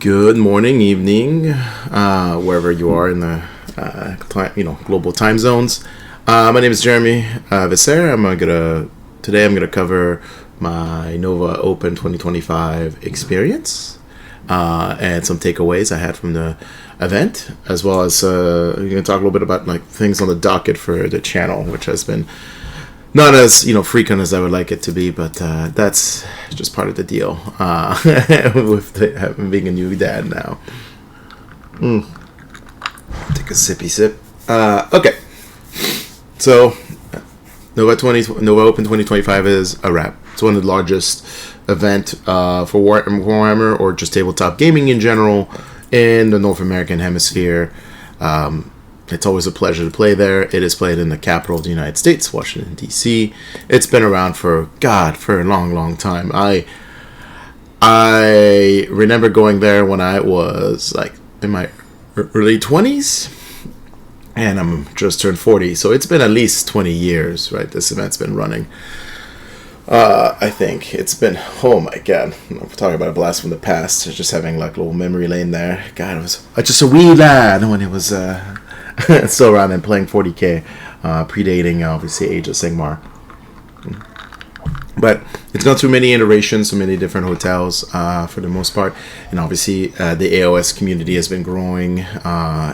Good morning, evening, wherever you are in the global time zones. My name is Jeremy Visser. Today I'm gonna cover my Nova Open 2025 experience and some takeaways I had from the event, as well as I'm gonna talk a little bit about like things on the docket for the channel, which has been not as frequent as I would like it to be, but that's just part of the deal with being a new dad now. Take a sippy sip. Okay, so Nova Open 2025 is a wrap. It's one of the largest event for Warhammer or just tabletop gaming in general in the North American hemisphere. It's always a pleasure to play there. It is played in the capital of the United States, Washington, D.C. It's been around for a long, long time. I remember going there when I was like in my early 20s, and I'm just turned 40. So it's been at least 20 years, right? This event's been running. I think it's been, oh my god, I'm talking about a blast from the past. Just having like a little memory lane there. God, I was just a wee lad when it was still around and playing 40k, predating obviously Age of Sigmar. But it's gone through many iterations, so many different hotels for the most part, and obviously the AOS community has been growing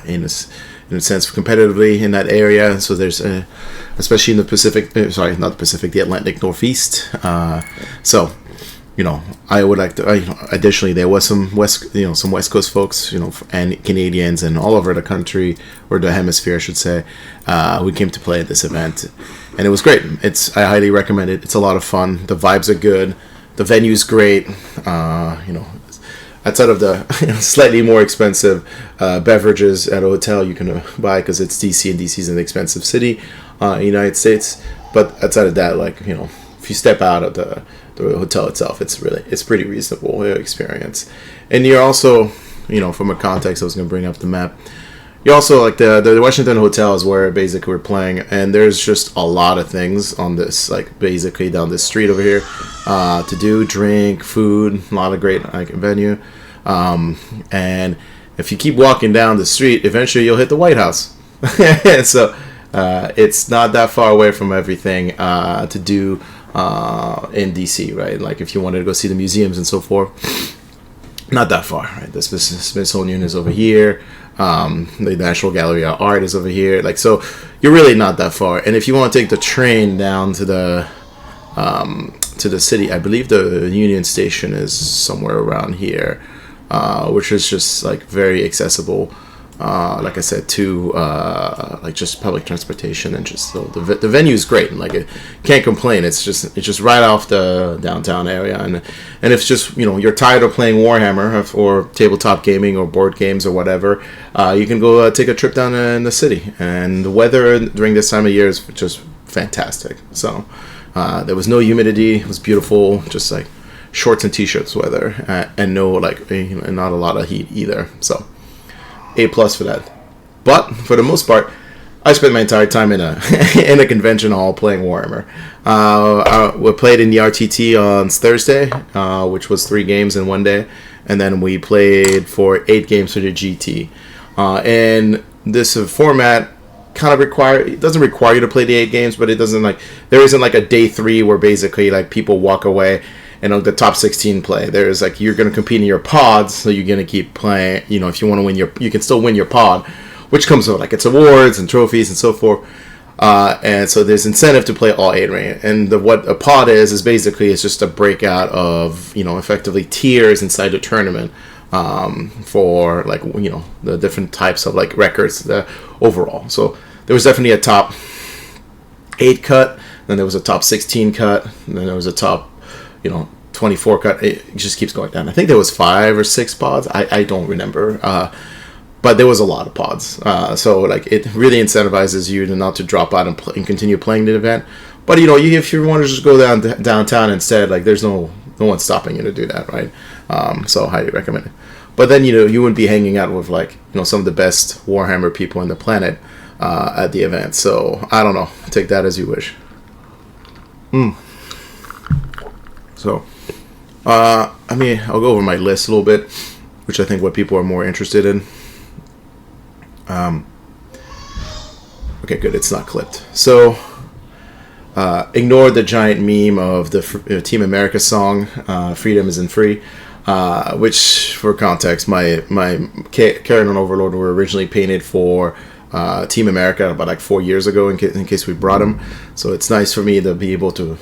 in a sense competitively in that area. So there's especially in the Pacific, the Atlantic Northeast. So I would like to. Additionally, there was some some West Coast folks, and Canadians, and all over the country or the hemisphere, I should say, who came to play at this event, and it was great. I highly recommend it. It's a lot of fun. The vibes are good. The venue's great. Outside of the slightly more expensive beverages at a hotel you can buy because it's DC, and DC's an expensive city in the United States. But outside of that, if you step out of the hotel itself, it's pretty reasonable experience. And you're also, from a context, I was going to bring up the map. You also like the Washington hotel is where basically we're playing, and there's just a lot of things on this, basically down this street over here, to do, drink, food, a lot of great venue. And if you keep walking down the street, eventually you'll hit the White House. So it's not that far away from everything to do in DC, right? Like if you wanted to go see the museums and so forth, not that far, right? The Smithsonian is over here. The National Gallery of Art is over here. So you're really not that far. And if you want to take the train down to the city, I believe the Union Station is somewhere around here, which is just very accessible. Like I said, to just public transportation, and just the venue is great, and can't complain. It's just right off the downtown area, and if just you're tired of playing Warhammer or tabletop gaming or board games or whatever, you can go take a trip down in the city. And the weather during this time of year is just fantastic. So there was no humidity. It was beautiful, just shorts and t-shirts weather, and no and not a lot of heat either. So A+ for that. But for the most part, I spent my entire time in a in a convention hall playing Warhammer. We played in the RTT on Thursday, which was 3 games in one day, and then we played for 8 games for the GT. And this format it doesn't require you to play the 8 games, but it doesn't there isn't a day 3 where basically people walk away and the top 16 play. There's you're going to compete in your pods, so you're going to keep playing. If you want to win you can still win your pod, which comes with its awards and trophies and so forth. And so there's incentive to play all 8 rank. And what a pod is basically it's just a breakout of effectively tiers inside the tournament for the different types of records overall. So there was definitely a top 8 cut, then there was a top 16 cut, and then there was a top 24 cut. It just keeps going down. I think there was 5 or 6 pods. I don't remember. But there was a lot of pods. So it really incentivizes you not to drop out and continue playing the event. But if you want to just go downtown instead, there's no one stopping you to do that, right? So I highly recommend it. But then you wouldn't be hanging out with some of the best Warhammer people on the planet at the event. So I don't know. Take that as you wish. So, I'll go over my list a little bit. which I think what people are more interested in. Okay, good. It's not clipped. So, ignore the giant meme of the Team America song, "Freedom Isn't Free," which, for context, my Karen and Overlord were originally painted for Team America about like 4 years ago, in case we brought them. So it's nice for me to be able to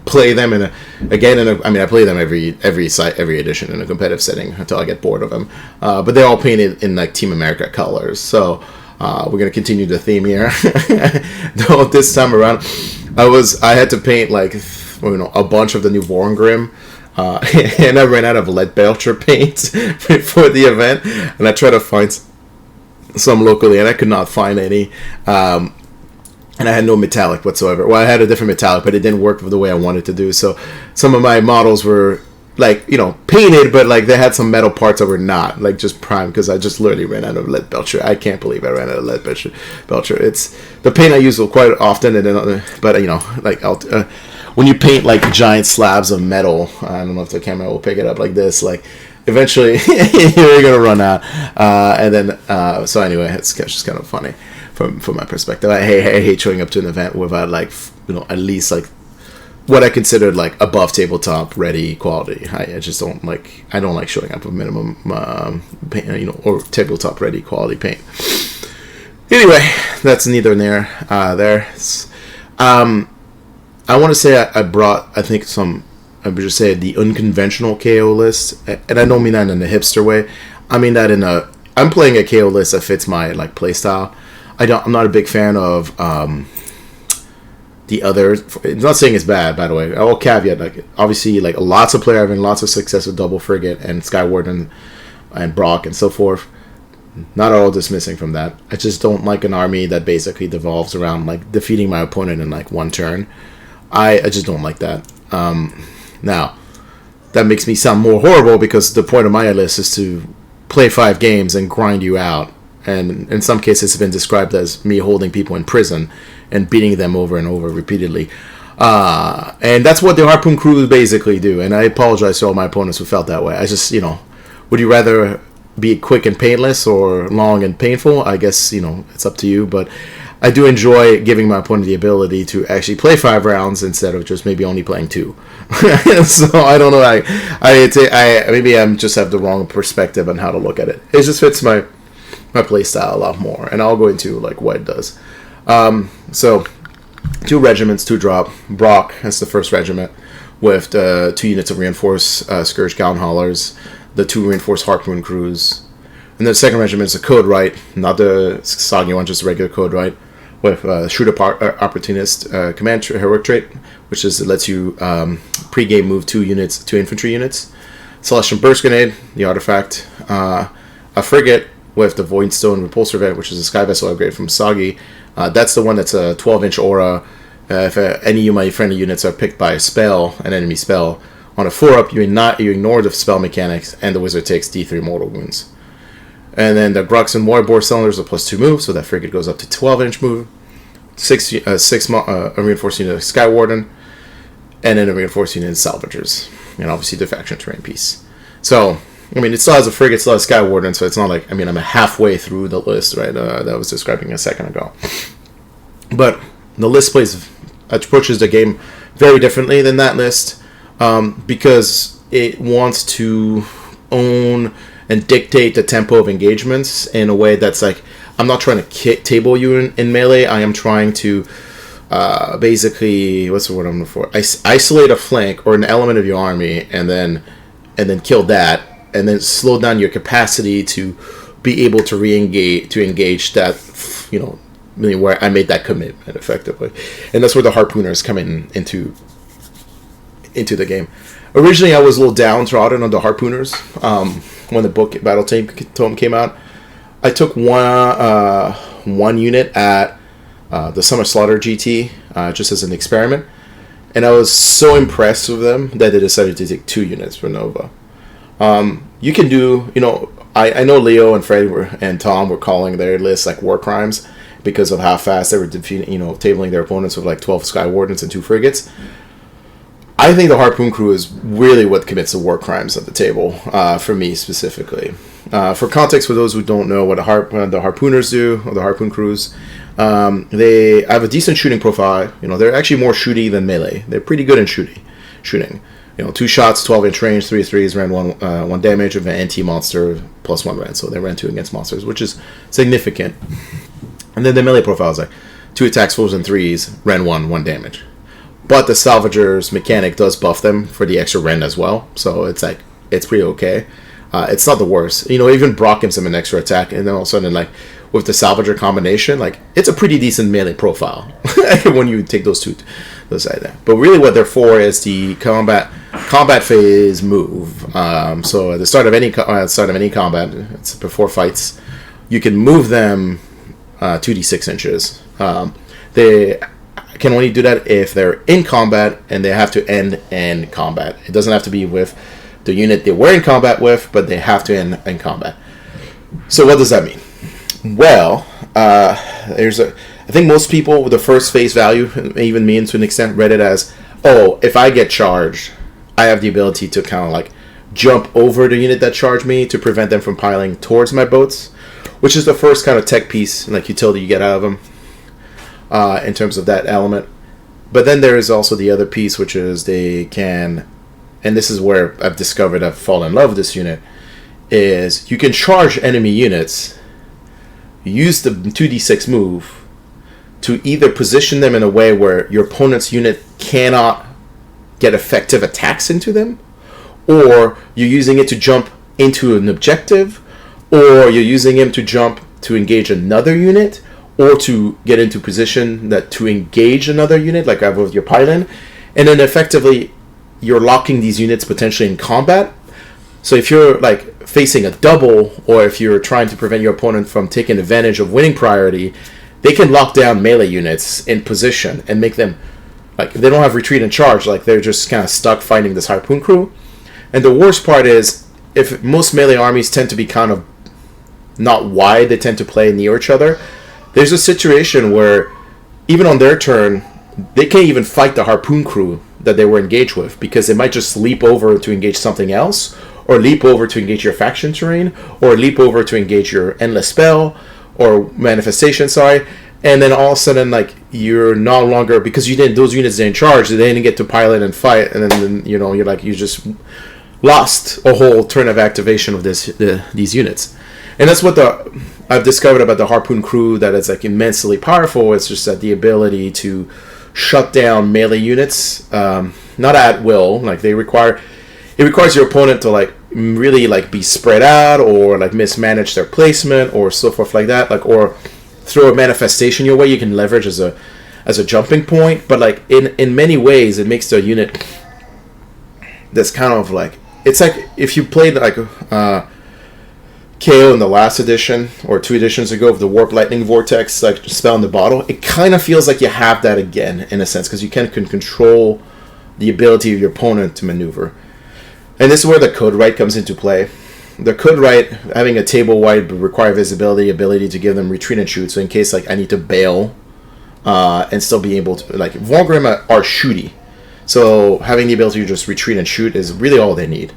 play them I play them every edition in a competitive setting until I get bored of them. But they're all painted in like Team America colors. So we're gonna continue the theme here. Though this time around, I had to paint like a bunch of the new Vorngrim. And I ran out of lead belcher paint for the event, and I tried to find some locally, and I could not find any. And I had no metallic whatsoever. Well, I had a different metallic, but it didn't work the way I wanted to do. So some of my models were like, painted, but like they had some metal parts that were not, like just primed, because I just literally ran out of lead belcher. I can't believe I ran out of lead belcher. It's the paint I use quite often, and then, but when you paint like giant slabs of metal, I don't know if the camera will pick it up like this, like eventually you're gonna run out. And then so anyway, it's just kind of funny from my perspective. I hate showing up to an event without like at least like what I considered like above tabletop ready quality. I just don't like showing up with minimum paint, or tabletop ready quality paint. Anyway, that's neither near there. I want to say I brought, I think, I would just say the unconventional KO list, and I don't mean that in a hipster way. I mean that I'm playing a KO list that fits my like play style. I'm not a big fan of the other. It's not saying it's bad, by the way. I'll caveat, like obviously, like lots of players having lots of success with Double Frigate and Skywarden and Brock and so forth. Not all dismissing from that. I just don't like an army that basically devolves around like defeating my opponent in like one turn. I just don't like that. Now, that makes me sound more horrible because the point of my list is to play 5 games and grind you out. And in some cases, it's been described as me holding people in prison and beating them over and over repeatedly. And that's what the Harpoon crews basically do. And I apologize to all my opponents who felt that way. I just, would you rather be quick and painless or long and painful? I guess, it's up to you. But I do enjoy giving my opponent the ability to actually play 5 rounds instead of just maybe only playing 2. So I don't know. Maybe I just have the wrong perspective on how to look at it. It just fits my play style a lot more, and I'll go into like what it does. So 2 regiments, 2 drop. Brock has the first regiment with 2 units of reinforced Scourge Gown Haulers, the 2 reinforced Harpoon crews, and then the second regiment is a Code Right, not the soggy one, just a regular Code Right, with Shrewd Opportunist Command Heroic Trait, which is it lets you pre-game move 2 infantry units. Celestial Burst Grenade, the artifact. A frigate with the Voidstone Repulsor event, which is a Sky Vessel upgrade from Soggy. That's the one that's a 12-inch aura. If any of my friendly units are picked by an enemy spell, on a 4-up, you ignore the spell mechanics, and the wizard takes D3 mortal wounds. And then the Gruxon Waterboard Cylinders are +2 move, so that frigate goes up to 12-inch move. 6 a reinforced unit of Skywarden, and then a reinforced unit of Salvagers, and obviously the faction terrain piece. So, it still has a frigate, still has Skywarden, so it's not like, I'm halfway through the list, right, that I was describing a second ago. But the list approaches the game very differently than that list, because it wants to own and dictate the tempo of engagements in a way that's like, I'm not trying to table you in melee, I am trying to basically, what's the word I'm looking for? Isolate a flank or an element of your army, and then kill that, and then slow down your capacity to be able to engage that, where I made that commitment effectively. And that's where the Harpooners come into the game. Originally, I was a little downtrodden on the Harpooners when the book Battle Tome came out. I took one unit at the Summer Slaughter GT just as an experiment, and I was so impressed with them that I decided to take 2 units for Nova. You can do, I know Leo and Fred and Tom were calling their lists like war crimes because of how fast they were defeating, tabling their opponents with like 12 Skywardens and 2 frigates. I think the Harpoon crew is really what commits the war crimes at the table, for me specifically. For context, for those who don't know what the harpooners do, or the harpoon crews, they have a decent shooting profile. They're actually more shooty than melee. They're pretty good in shooting. 2 shots, 12-inch range, 3 threes, ran 1 damage of an anti-monster, plus 1 ran. So they ran 2 against monsters, which is significant. And then the melee profile is like 2 attacks, 4s, and 3s, ran 1 damage. But the Salvager's mechanic does buff them for the extra rend as well. So it's pretty okay. It's not the worst. Even Brock gives him an extra attack, and then all of a sudden, with the Salvager combination, it's a pretty decent melee profile when you take those side there. But really, what they're for is the combat phase move. So at the start of any combat, it's before fights, you can move them 2d6 inches. They can only do that if they're in combat, and they have to end in combat. It doesn't have to be with the unit they were in combat with, but they have to end in combat. So what does that mean? Well, I think most people with the first face value, even me to an extent, read it as, if I get charged, I have the ability to kind of jump over the unit that charged me to prevent them from piling towards my boats, which is the first kind of tech piece, utility you get out of them in terms of that element. But then there is also the other piece, which is they can, and this is where I've discovered I've fallen in love with this unit, is you can charge enemy units, use the 2d6 move to either position them in a way where your opponent's unit cannot get effective attacks into them, or you're using it to jump into an objective, or you're using him to jump to engage another unit, or to get into position to engage another unit, like I have with your pylon, and then effectively you're locking these units potentially in combat. So if you're facing a double, or if you're trying to prevent your opponent from taking advantage of winning priority, they can lock down melee units in position and make them they don't have retreat and charge. They're just kind of stuck fighting this harpoon crew. And the worst part is, if most melee armies tend to be kind of not wide, they tend to play near each other. There's a situation where even on their turn, they can't even fight the harpoon crew that they were engaged with, because they might just leap over to engage something else, or leap over to engage your faction terrain, or leap over to engage your endless spell or manifestation, and then all of a sudden you're no longer, because those units didn't charge, they didn't get to pilot and fight, and then you just lost a whole turn of activation of these units. And that's what I've discovered about the harpoon crew, that it's immensely powerful. It's just that the ability to shut down melee units, not at will. It requires your opponent to really be spread out, or mismanage their placement, or so forth like that, or throw a manifestation your way you can leverage as a jumping point. But in many ways, it makes the unit that's kind of it's if you played KO in the last edition or 2 editions ago of the Warp Lightning Vortex spell in the bottle, it kind of feels like you have that again in a sense, because you can control the ability of your opponent to maneuver. And this is where the Code Right comes into play. The Code Right, having a table wide but require visibility, ability to give them retreat and shoot, so in case I need to bail and still be able to, Vorgrim are shooty, so having the ability to just retreat and shoot is really all they need.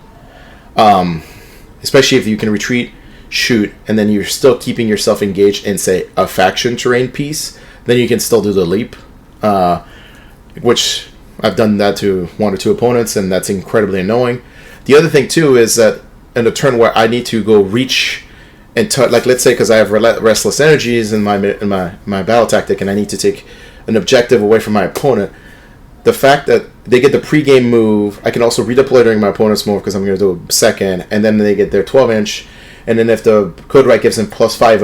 Especially if you can retreat, shoot, and then you're still keeping yourself engaged in, say, a faction terrain piece, then you can still do the leap, which I've done that to 1 or 2 opponents, and that's incredibly annoying. The other thing too is that in a turn where I need to go reach and let's say, because I have restless energies in my battle tactic, and I need to take an objective away from my opponent, the fact that they get the pre-game move, I can also redeploy during my opponent's move, because I'm going to do a second, and then they get their 12-inch, and then if the Code Right gives them +5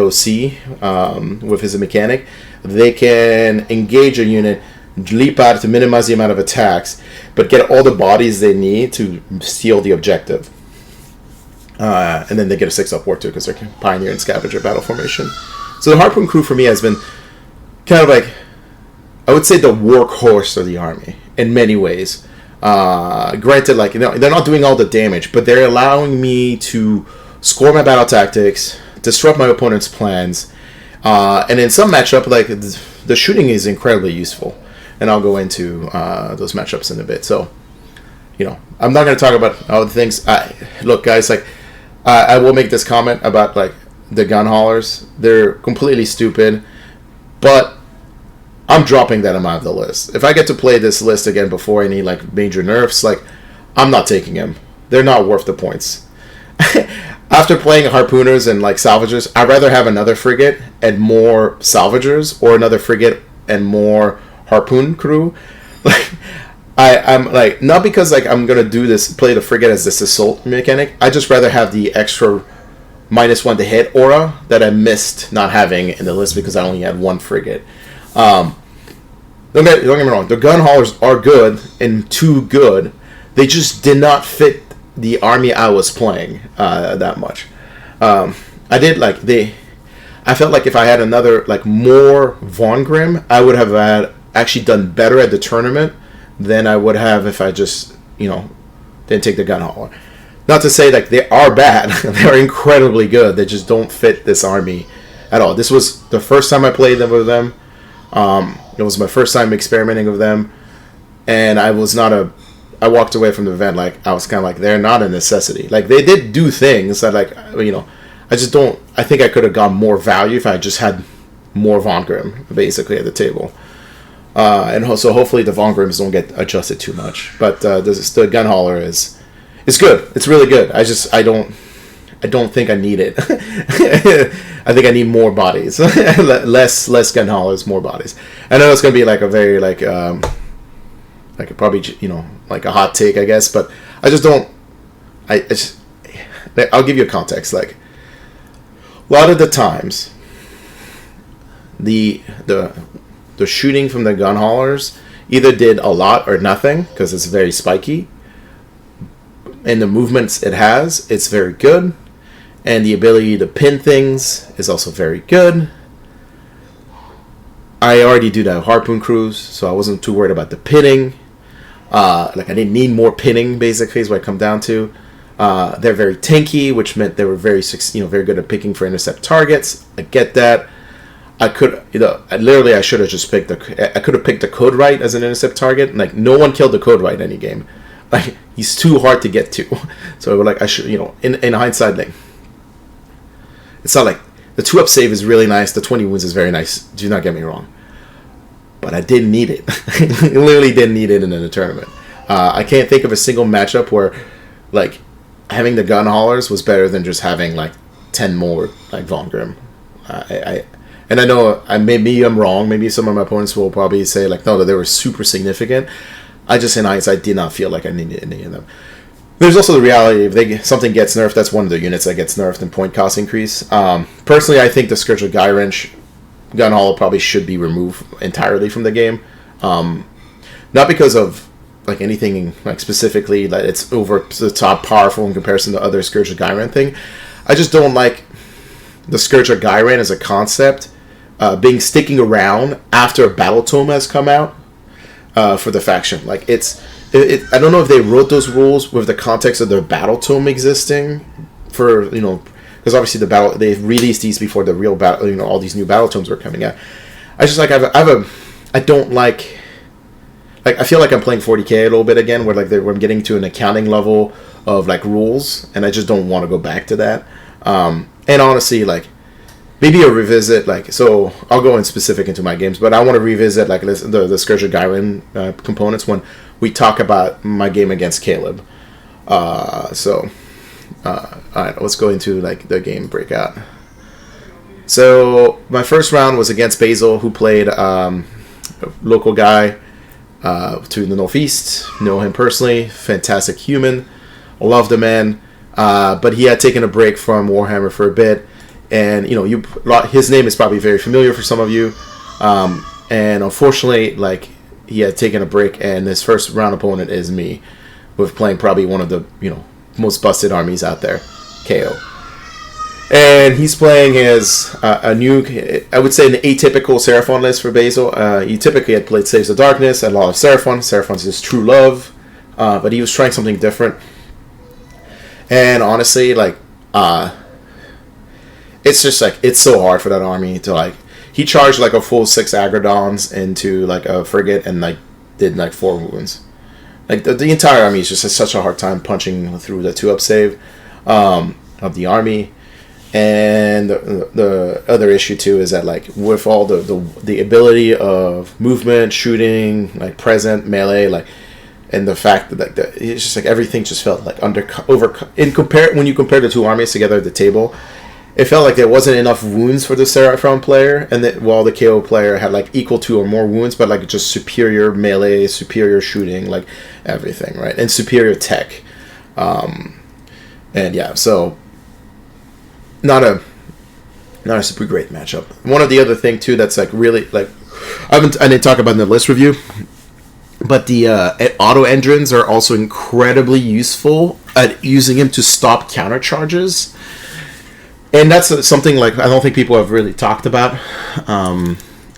OC with his mechanic, they can engage a unit, leap out to minimize the amount of attacks, but get all the bodies they need to steal the objective. And then they get a 6-up war too, because they're Pioneer and Scavenger battle formation. So the Harpoon crew for me has been kind of I would say the workhorse of the army in many ways. Granted, they're not doing all the damage, but they're allowing me to score my battle tactics, disrupt my opponent's plans, and in some matchup, the shooting is incredibly useful. And I'll go into those matchups in a bit. So, I'm not going to talk about all the things. Look, guys, I will make this comment about like the gun haulers. They're completely stupid, but I'm dropping them out of the list. If I get to play this list again before any like major nerfs, like I'm not taking them. They're not worth the points. After playing harpooners and like salvagers, I'd rather have another frigate and more salvagers, or another frigate and more harpoon crew. Like I'm like, not because like I'm gonna do this, play the frigate as this assault mechanic. I just rather have the extra -1 to hit aura that I missed not having in the list because I only had one frigate. Don't get me wrong, the gun haulers are good and too good. They just did not fit the army I was playing that much. I felt like if I had another like more Von Grimm, I would have actually done better at the tournament than I would have if I just didn't take the gun hauler. Not to say like they are bad; they are incredibly good. They just don't fit this army at all. This was the first time I played them with them. It was my first time experimenting with them, and I walked away from the event like I was kind of like, they're not a necessity. Like they did do things that like I just don't. I think I could have gotten more value if I just had more Von Grimm basically at the table. And so hopefully the Von Grimms don't get adjusted too much. But the gun hauler is good. It's really good. I don't think I need it. I think I need more bodies. less gun haulers, more bodies. I know it's gonna be like a very like probably like a hot take, I guess, but I just don't. I'll give you a context. Like a lot of the times, the shooting from the gun haulers either did a lot or nothing because it's very spiky, and the movements it has, it's very good. And the ability to pin things is also very good. I already do the harpoon crews, so I wasn't too worried about the pinning. I didn't need more pinning, basically, is what I come down to. They're very tanky, which meant they were very good at picking for intercept targets. I get that. I could, I should have just picked I could have picked the Code Right as an intercept target. Like, no one killed the Code Right any game. Like, he's too hard to get to. So, like, I should, in hindsight, like, it's not like the 2-up save is really nice. The 20 wounds is very nice. Do not get me wrong. But I didn't need it. I literally didn't need it in the tournament. I can't think of a single matchup where, like, having the gun haulers was better than just having, like, 10 more, like, Von Grimm. And I know, maybe I'm wrong. Maybe some of my opponents will probably say, like, no, that they were super significant. I just, in hindsight, did not feel like I needed any of them. There's also the reality, if something gets nerfed, that's one of the units that gets nerfed and point cost increase. Personally, I think the Scourge of Guy Wrench gun hauler probably should be removed entirely from the game. Not because of like anything like specifically that it's over the top powerful in comparison to other Scourge of Gairan thing. I just don't like the Scourge of Gairan as a concept sticking around after a battle tome has come out for the faction. Like I don't know if they wrote those rules with the context of their battle tome existing for because obviously they released these before the real battle, all these new battle tomes were coming out. I just like I don't like I feel like I'm playing 40k a little bit again, where I'm getting to an accounting level of like rules, and I just don't want to go back to that. And honestly, like maybe a revisit, so I'll go in specific into my games, but I want to revisit the Scourge of Gairan components when we talk about my game against Caleb. All right, let's go into the game breakout. So my first round was against Basil, who played a local guy to the northeast. Know him personally, fantastic human, love the man. But he had taken a break from Warhammer for a bit, and his name is probably very familiar for some of you. And unfortunately, he had taken a break, and his first round opponent is me, with playing probably one of the most busted armies out there, KO. And he's playing his a new, I would say, an atypical Seraphon list for Basil. He typically had played Slaves of Darkness, had a lot of Seraphon. Seraphon's his true love, but he was trying something different. And honestly, it's just it's so hard for that army to he charged a full 6 Agrodons into a frigate and did 4 wounds. The entire army is just has such a hard time punching through the 2-up save. of the army. And the other issue too is that like with all the ability of movement, shooting, like present, melee, like, and the fact that like it's just like everything just felt like when you compare the two armies together at the table, it felt like there wasn't enough wounds for the Seraphon player, and that while the KO player had like equal to or more wounds, but like just superior melee, superior shooting, like everything, right, and superior tech, and yeah, so. Not a super great matchup. One of the other thing too that's like really like I didn't talk about in the list review, but the auto engines are also incredibly useful at using him to stop counter charges, and that's something like I don't think people have really talked about a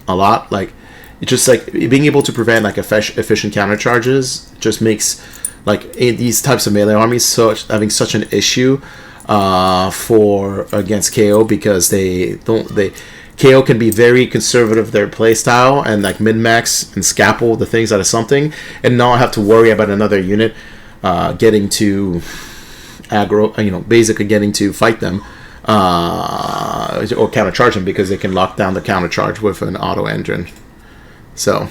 lot. Like it's just like being able to prevent like efficient counter charges just makes like these types of melee armies having such an issue. For against KO because KO can be very conservative their playstyle and like min-max and scalpel the things out of something and not have to worry about another unit getting to aggro, basically getting to fight them or counter charge them because they can lock down the counter charge with an auto engine. So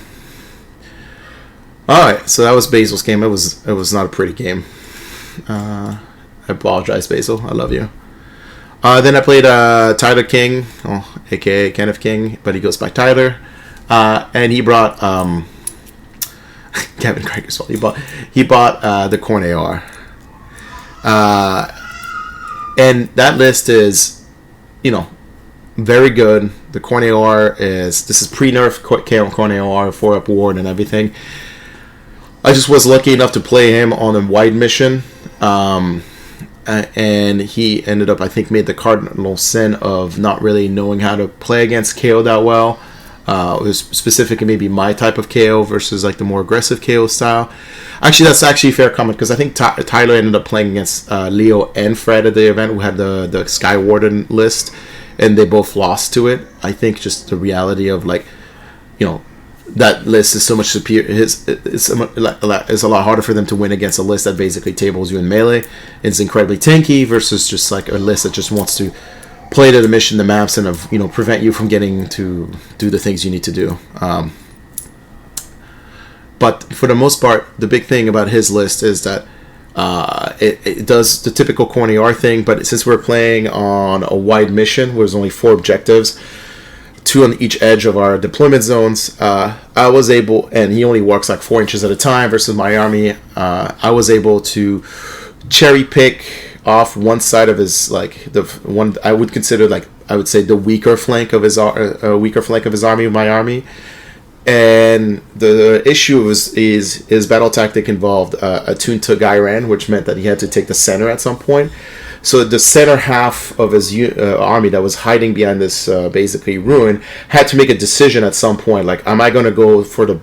alright, so that was Basil's game. It was not a pretty game. I apologize, Basil. I love you. Then I played Tyler King, a.k.a. Kenneth King, but he goes by Tyler. And he brought Kevin Craig's fault. He bought the Corn AR. And that list is, very good. The Corn AR this is pre-nerf Corn AR, 4-up ward and everything. I just was lucky enough to play him on a wide mission. And he ended up, I think, made the cardinal sin of not really knowing how to play against KO that well. It was specifically maybe my type of KO versus like the more aggressive KO style. Actually, that's actually a fair comment because I think Tyler ended up playing against Leo and Fred at the event who had the Sky Warden list, and they both lost to it. I think just the reality of like, that list is so much superior. It's a lot harder for them to win against a list that basically tables you in melee. It's incredibly tanky versus just like a list that just wants to play to the mission, the maps, and prevent you from getting to do the things you need to do. But for the most part, the big thing about his list is that it does the typical Corn AR thing. But since we're playing on a wide mission where there's only 4 objectives, 2 on each edge of our deployment zones, I was able, and he only walks like 4 inches at a time versus my army, I was able to cherry pick off one side of his, like the one I would consider like I would say the weaker flank of his army, my army. And the issue is his battle tactic involved a tune to Gairan, which meant that he had to take the center at some point. So the center half of his army that was hiding behind this basically ruin had to make a decision at some point. Like, am I going to go for the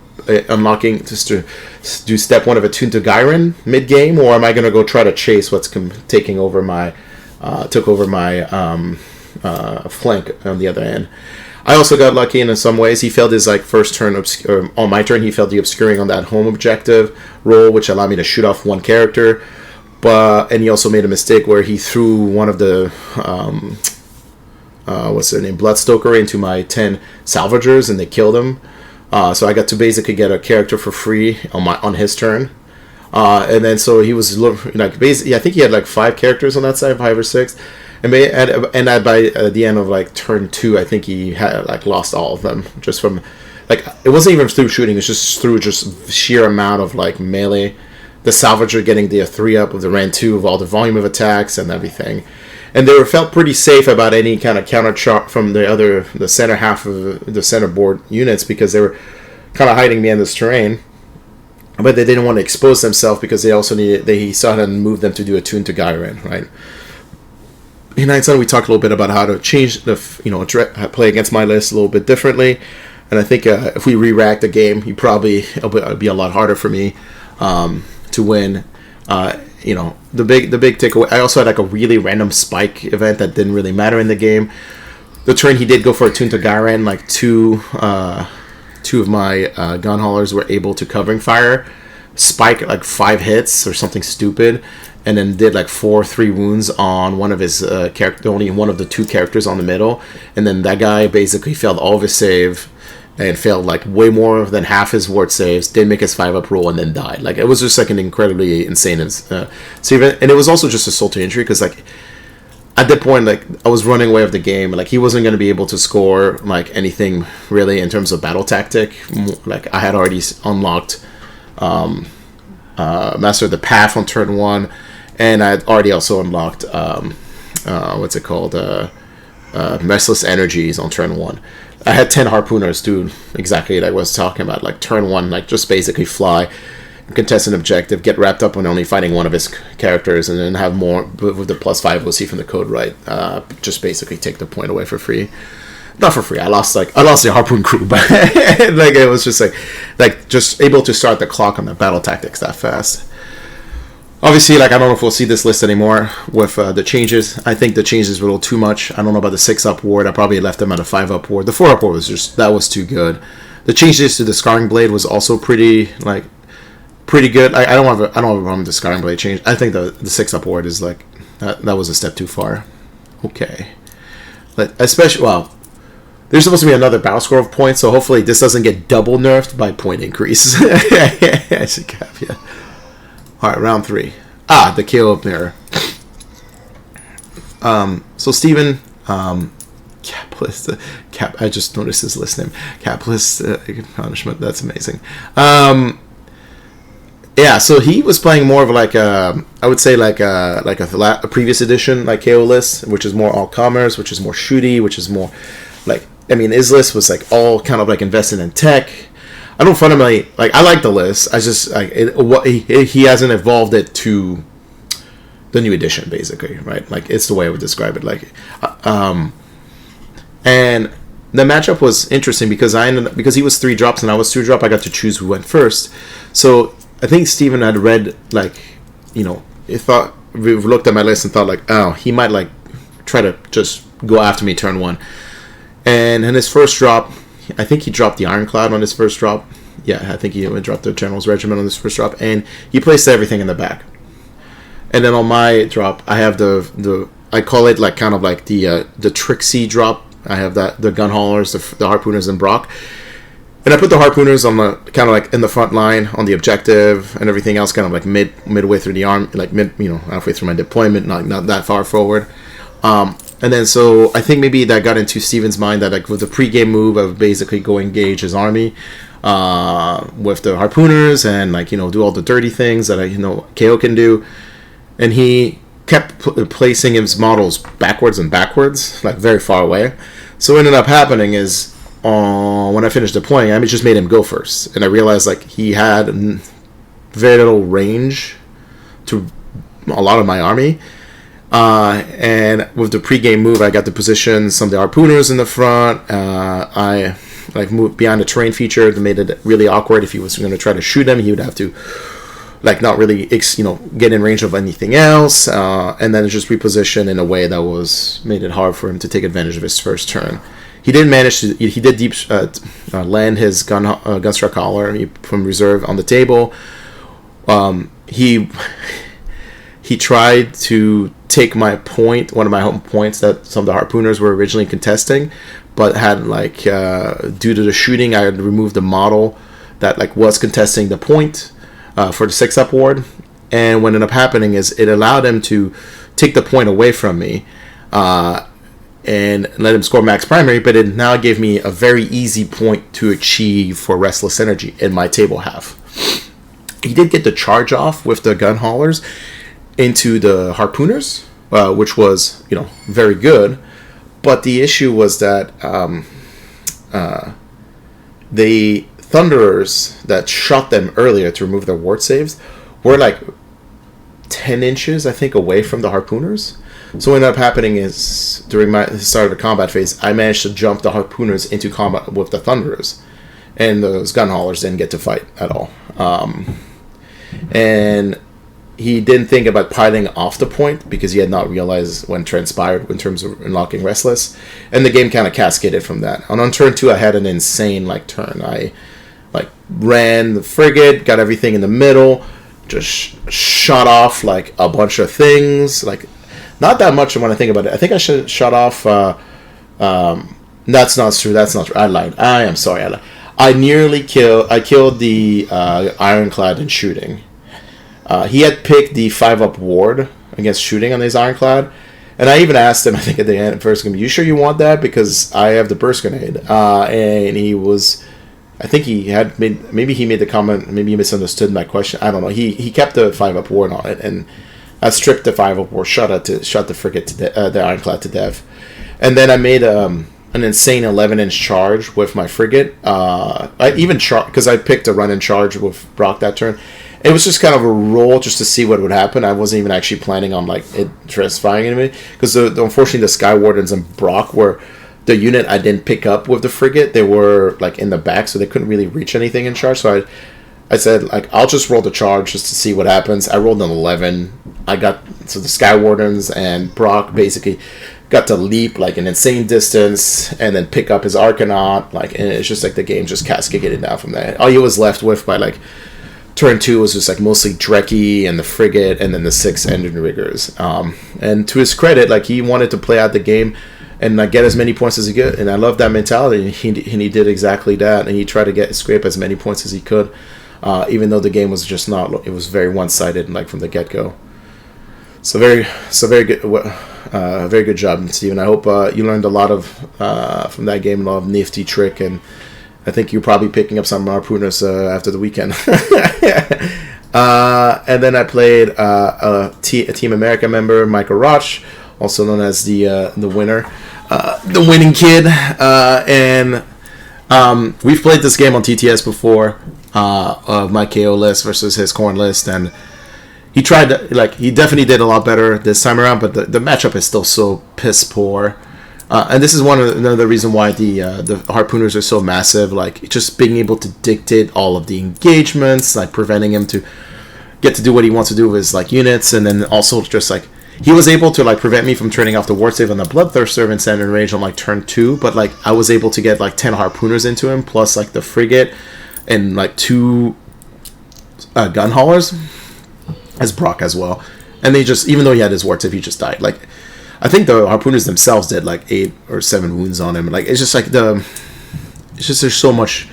unlocking just to do step 1 of a tune to Gairan mid game, or am I going to go try to chase what's took over my flank on the other end? I also got lucky in some ways. He failed his first turn on my turn. He failed the obscuring on that home objective roll, which allowed me to shoot off 1 character. And he also made a mistake where he threw one of the Bloodstoker into my 10 salvagers, and they killed him. So I got to basically get a character for free on his turn. And then so he was basically, I think he had 5 characters on that side, 5 or 6. And by the end of turn 2, I think he had lost all of them just from it wasn't even through shooting. It was just through sheer amount of melee. The salvager getting the 3-up of the Ran 2 of all the volume of attacks and everything. And they felt pretty safe about any kind of counter chart from the center half of the center board units because they were kind of hiding behind this terrain. But they didn't want to expose themselves because he saw how to move them to do a tune to Gairan, right? In hindsight, we talked a little bit about how to change play against my list a little bit differently. And I think if we re-rack the game, it'll be a lot harder for me to win. The big takeaway. I also had a really random spike event that didn't really matter in the game. The turn he did go for a tune to Gairan, two of my gun haulers were able to covering fire spike 5 hits or something stupid, and then did like 3 wounds on one of his character, only one of the 2 characters on the middle, and then that guy basically failed all of his save and failed like way more than half his ward saves, didn't make his 5-up roll, and then died. Like, it was just like an incredibly insane save, and it was also just a salty injury because like at that point, like, I was running away with the game. Like, he wasn't going to be able to score like anything really in terms of battle tactic. Like, I had already unlocked Master of the Path on turn 1, and I had already also unlocked what's it called, Restless Energies on turn 1. I had 10 harpooners, dude, exactly like I was talking about. Like, turn 1, like, just basically fly, contest an objective, get wrapped up on only fighting one of his characters, and then have more with the +5 we'll see from the code, right? Just basically take the point away for free. Not for free. I lost the harpoon crew, but like, it was just like just able to start the clock on the battle tactics that fast. Obviously, like, I don't know if we'll see this list anymore with the changes. I think the changes were a little too much. I don't know about the 6-up ward. I probably left them at a 5-up ward. The 4-up ward was too good. The changes to the Scarring Blade was also pretty good. I don't have a problem with the Scarring Blade change. I think the 6-up ward is like that was a step too far. Okay, especially, well, there's supposed to be another battle score of points, so hopefully this doesn't get double nerfed by point increase. I should caveat. All right, round 3. The KO mirror. So Steven, Capitalist, I just noticed his list name. Capitalist Punishment. That's amazing. Yeah, so he was playing more of like I would say like a previous edition like KO list, which is more all commerce, which is more shooty, which is more like, I mean, his list was like all kind of like invested in tech. I don't fundamentally like. I like the list. I just like he hasn't evolved it to the new edition, basically, right? Like, it's the way I would describe it. Like, and the matchup was interesting because because he was 3 drops and I was 2 drop. I got to choose who went first. So I think Steven had read, like, he thought, we looked at my list and thought like, oh, he might like try to just go after me turn 1. And in his first drop, I think he dropped the Ironclad on his first drop. Yeah, I think he dropped the General's Regiment on his first drop, and he placed everything in the back. And then on my drop, I have the I call it like kind of like the Trixie drop. I have the gun haulers, the harpooners, and Brock. And I put the harpooners on the kind of like in the front line on the objective, and everything else kind of like midway through the arm, like halfway through my deployment, not that far forward. And then so I think maybe that got into Steven's mind that like with the pregame move of basically go engage his army with the harpooners and like do all the dirty things that KO can do, and he kept placing his models backwards and backwards, like very far away. So what ended up happening is when I finished deploying, I just made him go first, and I realized like he had very little range to a lot of my army. And with the pregame move, I got to position some of the harpooners in the front. I like moved behind the terrain feature that made it really awkward. If he was going to try to shoot him, he would have to like not really get in range of anything else, and then just reposition in a way that made it hard for him to take advantage of his first turn. He did manage to. He did deep land his gunstruck hauler from reserve on the table. He tried to take my point, one of my home points that some of the harpooners were originally contesting, but had like due to the shooting, I had removed the model that like was contesting the point for the 6-up ward, and what ended up happening is it allowed him to take the point away from me and let him score max primary, but it now gave me a very easy point to achieve for Restless Energy in my table half. He did get the charge off with the gun haulers into the harpooners, which was very good, but the issue was that the Thunderers that shot them earlier to remove their ward saves were like 10 inches, I think, away from the harpooners. So what ended up happening is during my start of the combat phase, I managed to jump the harpooners into combat with the Thunderers, and those gun haulers didn't get to fight at all. And he didn't think about piling off the point because he had not realized when transpired in terms of unlocking Restless, and the game kind of cascaded from that. And on turn 2, I had an insane turn. I ran the frigate, got everything in the middle, just shot off like a bunch of things. Like, not that much when I think about it. I think I should shut off. That's not true. That's not true. I lied. I am sorry. I lied. I killed the Ironclad in shooting. He had picked the 5-up ward against shooting on his Ironclad. And I even asked him, I think at the end, first, you sure you want that? Because I have the burst grenade. And he was, I think he had made, maybe he made the comment, maybe he misunderstood my question. I don't know. He kept the 5-up ward on it. And I stripped the 5-up ward, shot the frigate, the Ironclad to death. And then I made an insane 11-inch charge with my frigate. I even because I picked a run and charge with Brock that turn. It was just kind of a roll just to see what would happen. I wasn't even actually planning on like it transferring me because unfortunately the Sky Wardens and Brock were the unit I didn't pick up with the frigate. They were like in the back, so they couldn't really reach anything in charge. So I said like I'll just roll the charge just to see what happens. I rolled an 11. So the Sky Wardens and Brock basically got to leap like an insane distance and then pick up his Arcanaut. Like, and it's just like the game just cascaded down from there. All he was left with by like turn 2 was just like mostly Drekkie and the frigate and then the 6 engine riggers. And to his credit, like he wanted to play out the game and like get as many points as he could. And I love that mentality. And he did exactly that. And he tried to scrape as many points as he could, even though the game was just not. It was very one-sided, like from the get-go. So very good. Very good job, Steven. I hope you learned a lot of from that game, a lot of nifty trick, and I think you're probably picking up some harpooners after the weekend. And then I played a Team America member, Michael Roch, also known as the winner, the winning kid. And we've played this game on TTS before, of my KO list versus his corn list, and he tried to, he definitely did a lot better this time around, but the matchup is still so piss poor. And this is another reason why the harpooners are so massive. Like, just being able to dictate all of the engagements, like preventing him to get to do what he wants to do with his like units, and then also just like he was able to like prevent me from turning off the ward save on the Bloodthirster and standard range on like turn 2. But like I was able to get like 10 harpooners into him, plus like the frigate and like 2 gun haulers as Brock as well. And they just, even though he had his ward save, he just died. Like, I think the harpooners themselves did like 8 or 7 wounds on him. Like, it's just like there's so much,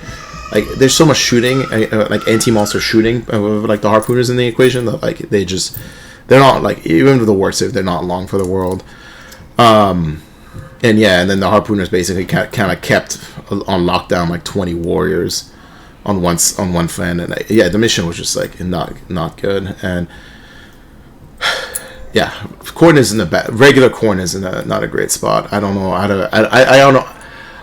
like there's so much shooting, like anti-monster shooting, like the harpooners in the equation. That, like they're not like, even with the ward save, they're not long for the world. And yeah, and then the harpooners basically kind of kept on lockdown like 20 warriors on one fan, and yeah, the mission was just like not good. And yeah, corn is in the bad. Regular corn is in not a great spot. I don't know how to. I don't know.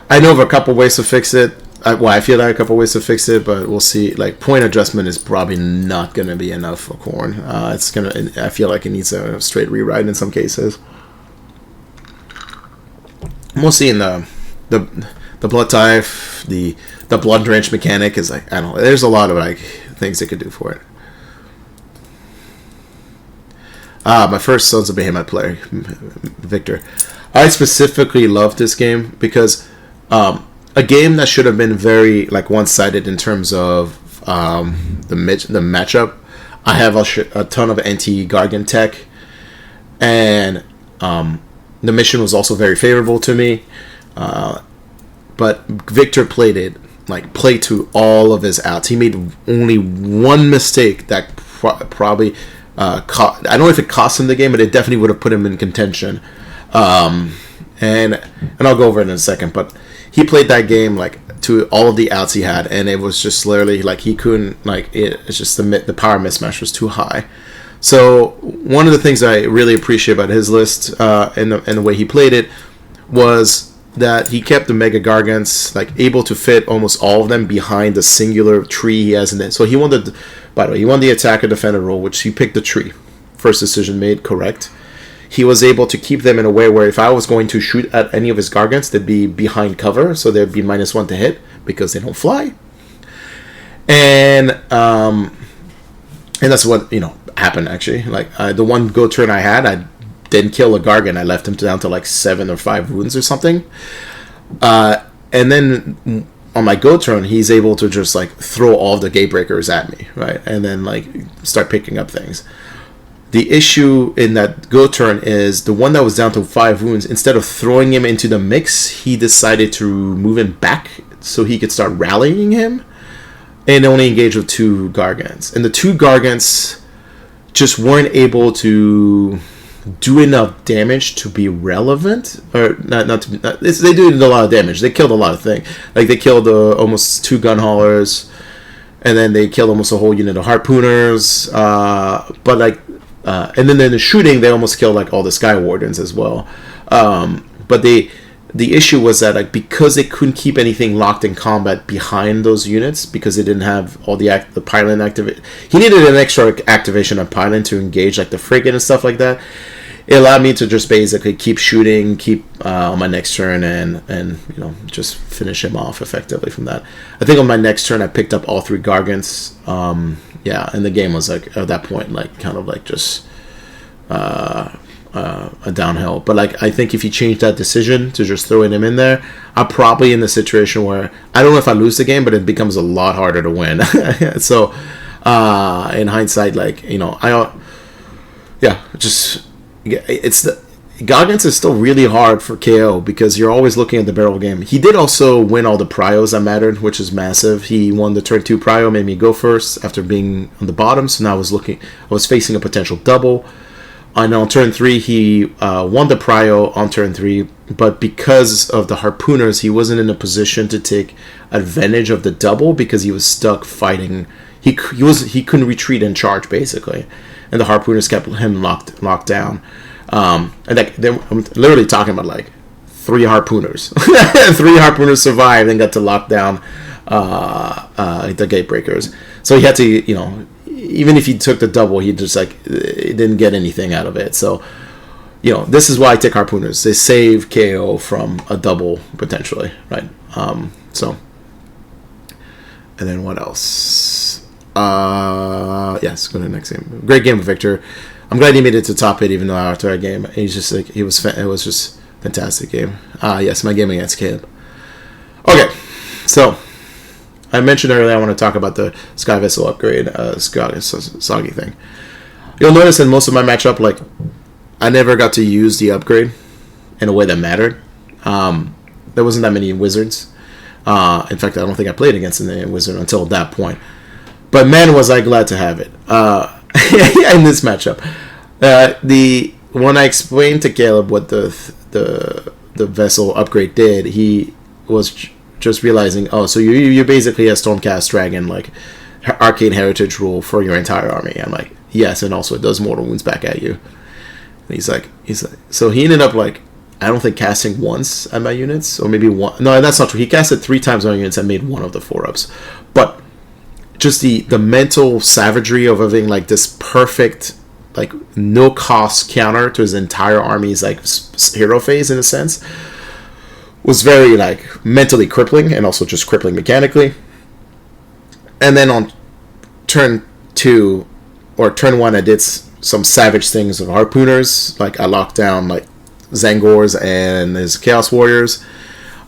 I know of a couple ways to fix it. I feel like a couple ways to fix it, but we'll see. Like, point adjustment is probably not going to be enough for corn. It's gonna. I feel like it needs a straight rewrite in some cases. Mostly in the blood type, the blood drench mechanic is like, I don't know. There's a lot of like things it could do for it. My first Sons of Behemoth player, Victor. I specifically love this game because a game that should have been very like one-sided in terms of the matchup. I have a ton of anti-Gargant tech, and the mission was also very favorable to me. But Victor played to all of his outs. He made only one mistake that probably I don't know if it cost him the game, but it definitely would have put him in contention. And I'll go over it in a second. But he played that game like to all of the outs he had, and it was just literally like he couldn't it's just the power mismatch was too high. So one of the things I really appreciate about his list and the way he played it was that he kept the Mega Gargants able to fit almost all of them behind the singular tree he has in it. So he won the attacker defender role, which he picked the tree. First decision made, correct. He was able to keep them in a way where if I was going to shoot at any of his Gargants, they'd be behind cover, so they'd be -1 to hit because they don't fly. And that's what happened actually. The one go turn I had, I didn't kill a Gargant. I left him down to 7 or 5 wounds or something. And then on my go turn, he's able to just like throw all the gatebreakers at me, right, and then like start picking up things. The issue in that go turn is the one that was down to 5 wounds. Instead of throwing him into the mix, he decided to move him back so he could start rallying him, and only engage with 2 Gargants. And the 2 Gargants just weren't able to do enough damage to be relevant, or they do a lot of damage. They killed a lot of things. Like they killed almost 2 gun haulers, and then they killed almost a whole unit of harpooners. But like, and then in the shooting, they almost killed like all the Sky Wardens as well. But the issue was that like because they couldn't keep anything locked in combat behind those units because they didn't have all the pylon activate. He needed an extra activation of pylon to engage like the frigate and stuff like that. It allowed me to just basically keep shooting, on my next turn, and just finish him off effectively from that. I think on my next turn I picked up all 3 Gargants. And the game was like at that point like kind of like just a downhill. But like I think if you change that decision to just throwing him in there, I'm probably in the situation where I don't know if I lose the game, but it becomes a lot harder to win. So in hindsight, like Goggins is still really hard for KO because you're always looking at the barrel game. He did also win all the pryos that mattered, which is massive. He won the turn 2 prio, made me go first after being on the bottom. So now I was facing a potential double. And on turn 3, he won the prio on turn 3, but because of the harpooners, he wasn't in a position to take advantage of the double because he was stuck fighting. He couldn't retreat and charge basically, and the harpooners kept him locked down. And I'm literally talking about like 3 harpooners. 3 harpooners survived and got to lock down the gatebreakers. So he had to, even if he took the double, he just like didn't get anything out of it. So, this is why I take harpooners. They save KO from a double potentially, right? And then what else? Yes, go to the next game. Great game with Victor. I'm glad he made it to top 8 even though after that game. He's just like, it was just fantastic game. Yes, my game against Caleb. Okay, so I mentioned earlier I want to talk about the Sky Vessel upgrade, Soggy thing. You'll notice in most of my matchup, like, I never got to use the upgrade in a way that mattered. There wasn't that many wizards. In fact, I don't think I played against a wizard until that point. But man, was I glad to have it in this matchup. When I explained to Caleb what the vessel upgrade did, he was just realizing, so you basically a Stormcast Dragon, like Arcane Heritage rule for your entire army. I'm like, yes, and also it does mortal wounds back at you. And he's like, so he ended up like, I don't think casting once at my units, or maybe one. No, that's not true. He casted 3 times on my units and made 1 of the 4-ups. But just the mental savagery of having like this perfect, like no cost counter to his entire army's like hero phase in a sense was very like mentally crippling and also just crippling mechanically. And then on turn 2 or turn 1, I did some savage things with harpooners. Like I locked down like Zangors and his Chaos Warriors.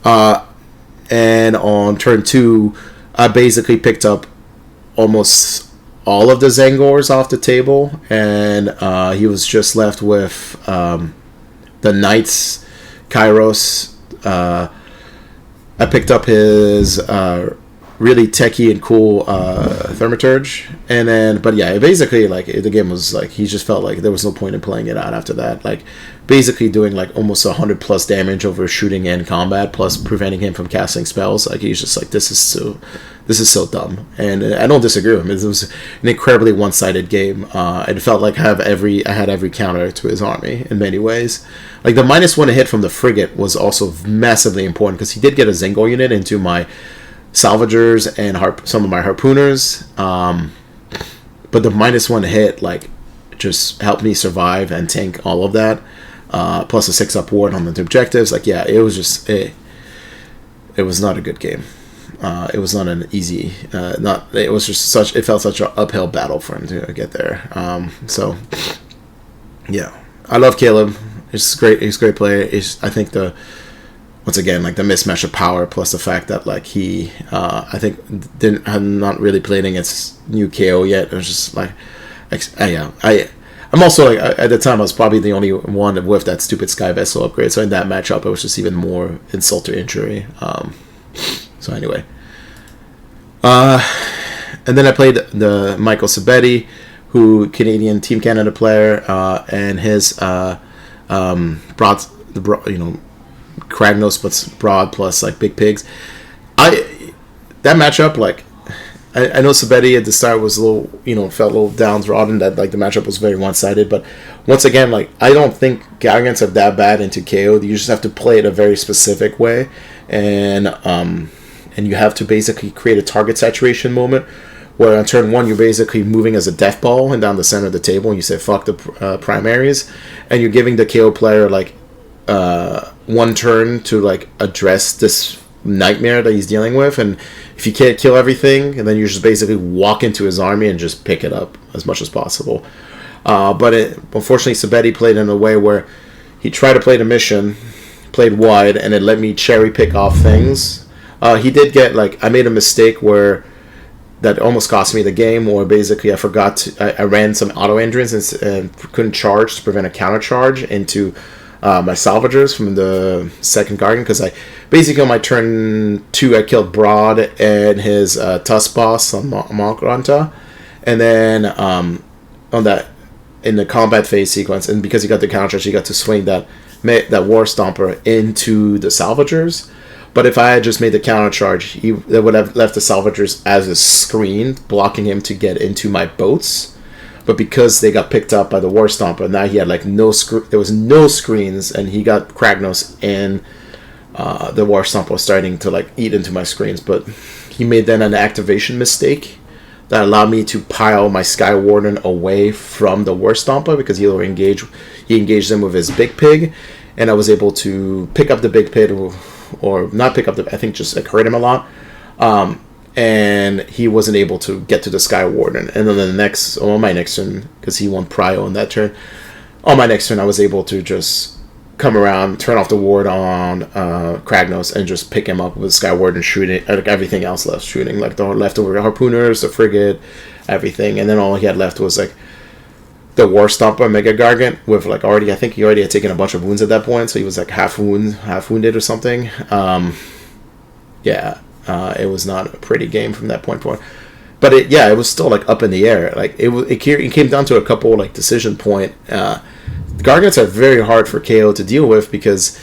And on turn 2, I basically picked up almost all of the Zangors off the table, and he was just left with the Knights, Kairos. I picked up his really techie and cool Thaumaturge, and then, but yeah, basically like the game was like he just felt like there was no point in playing it out after that. Like basically doing like almost 100+ damage over shooting and combat, plus preventing him from casting spells. Like he's just like this is so dumb, and I don't disagree with him. It was an incredibly one-sided game. It felt like I had every counter to his army in many ways. Like the -1 hit from the frigate was also massively important because he did get a Zangor unit into my salvagers and some of my harpooners. But the -1 hit like just helped me survive and tank all of that. Plus a 6-up ward on the objectives. Like yeah, it was just it was not a good game. It was not an easy. It was just such. It felt such an uphill battle for him to get there. So, yeah, I love Caleb. He's great. He's a great player. I think once again, like the mismatch of power plus the fact that like he, I think had not really played against new KO yet. It was just like, I'm also like at the time I was probably the only one with that stupid Sky Vessel upgrade. So in that matchup, it was just even more insult to injury. So anyway, and then I played the Michael Sabetti, who Canadian Team Canada player, and his Kragnos plus Broad plus like Big Pigs. That matchup, like I know Sabetti at the start was a little, felt a little downtrodden, that like the matchup was very one-sided, but once again, like I don't think Gargants are that bad into KO. You just have to play it a very specific way, and you have to basically create a target saturation moment where on turn 1 you're basically moving as a death ball and down the center of the table, and you say fuck the primaries, and you're giving the KO player like one turn to like address this nightmare that he's dealing with, and if you can't kill everything, and then you just basically walk into his army and just pick it up as much as possible. But unfortunately, Sabetti played in a way where he tried to play the mission, played wide, and it let me cherry pick off things. He did get like, I made a mistake where that almost cost me the game, or basically I forgot I ran some auto endurance and couldn't charge to prevent a counter charge into my salvagers from the second Guardian, because I basically on my turn 2 I killed Broad and his Tusk Boss on Monkranta, and then on that in the combat phase sequence, and because he got the counter charge, he got to swing that War Stomper into the salvagers. But if I had just made the counter charge, that would have left the salvagers as a screen, blocking him to get into my boats. But because they got picked up by the War Stomper, now he had like there was no screens, and he got Kragnos, and the War Stomper was starting to like eat into my screens. But he made then an activation mistake that allowed me to pile my Sky Warden away from the War Stomper, because he engaged them with his Big Pig, and I was able to pick up the Big Pig, or not pick up I think just like hurt him a lot. And he wasn't able to get to the Sky Warden. And then on my next turn, because he won Prio on that turn, on my next turn I was able to just come around, turn off the ward on Kragnos, and just pick him up with Sky Warden shooting, like everything else left shooting, like the leftover Harpooners, the Frigate, everything. And then all he had left was like the War Stomper Mega Gargant with like I think he already had taken a bunch of wounds at that point, so he was like half wounded or something. It was not a pretty game from that point forward, but it was still like up in the air. Like it came down to a couple like decision point. Gargants are very hard for KO to deal with, because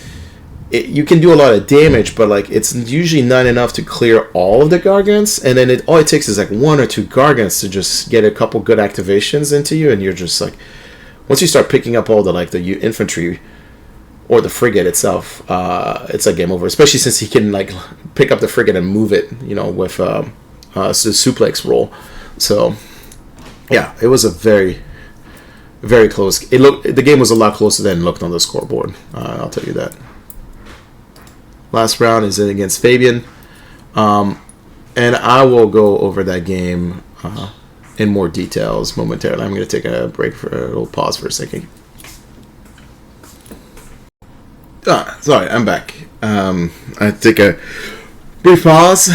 you can do a lot of damage, but like it's usually not enough to clear all of the Gargants, and then all it takes is like 1 or 2 Gargants to just get a couple good activations into you, and you're just like, once you start picking up all the like the infantry or the frigate itself, it's like game over. Especially since he can like pick up the frigate and move it, with the suplex roll. So yeah, it was a very, very close. The game was a lot closer than it looked on the scoreboard. I'll tell you that. Last round is against Fabian, and I will go over that game in more details momentarily. I'm going to take a break for a little pause for a second. Sorry, I'm back. I take a brief pause.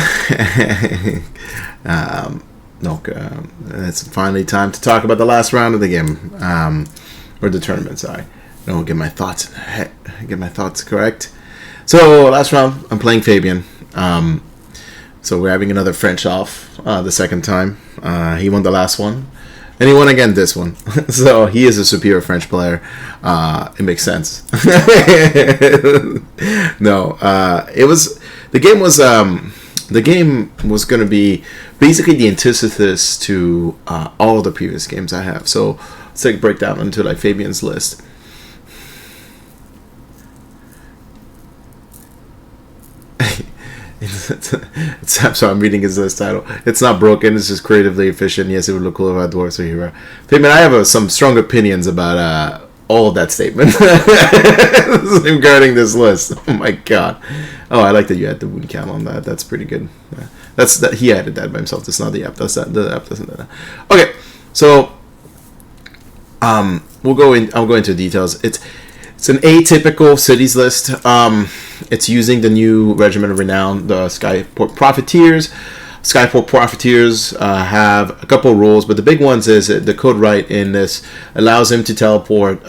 It's finally time to talk about the last round of the game, or the tournament. Sorry, I'll get my thoughts correct. So last round, I'm playing Fabian. So we're having another French off the second time. He won the last one, and he won again this one. So he is a superior French player. It makes sense. No, the game was going to be basically the antithesis to all the previous games I have. So let's take a breakdown into like Fabian's list. So I'm reading his list title. It's not broken, it's just creatively efficient. Yes, it would look cool if I had dwarves or hero. Fabian, I have some strong opinions about all of that statement regarding this list. Oh my god. Oh, I like that you had the wound count on that. That's pretty good. He added that by himself. That's not the app. The app doesn't do that. Okay, so I'll go into details. It's an atypical cities list. It's using the new Regiment of Renown, the Skyport Profiteers. Skyport Profiteers have a couple of rules, but the big ones is the code right in this allows him to teleport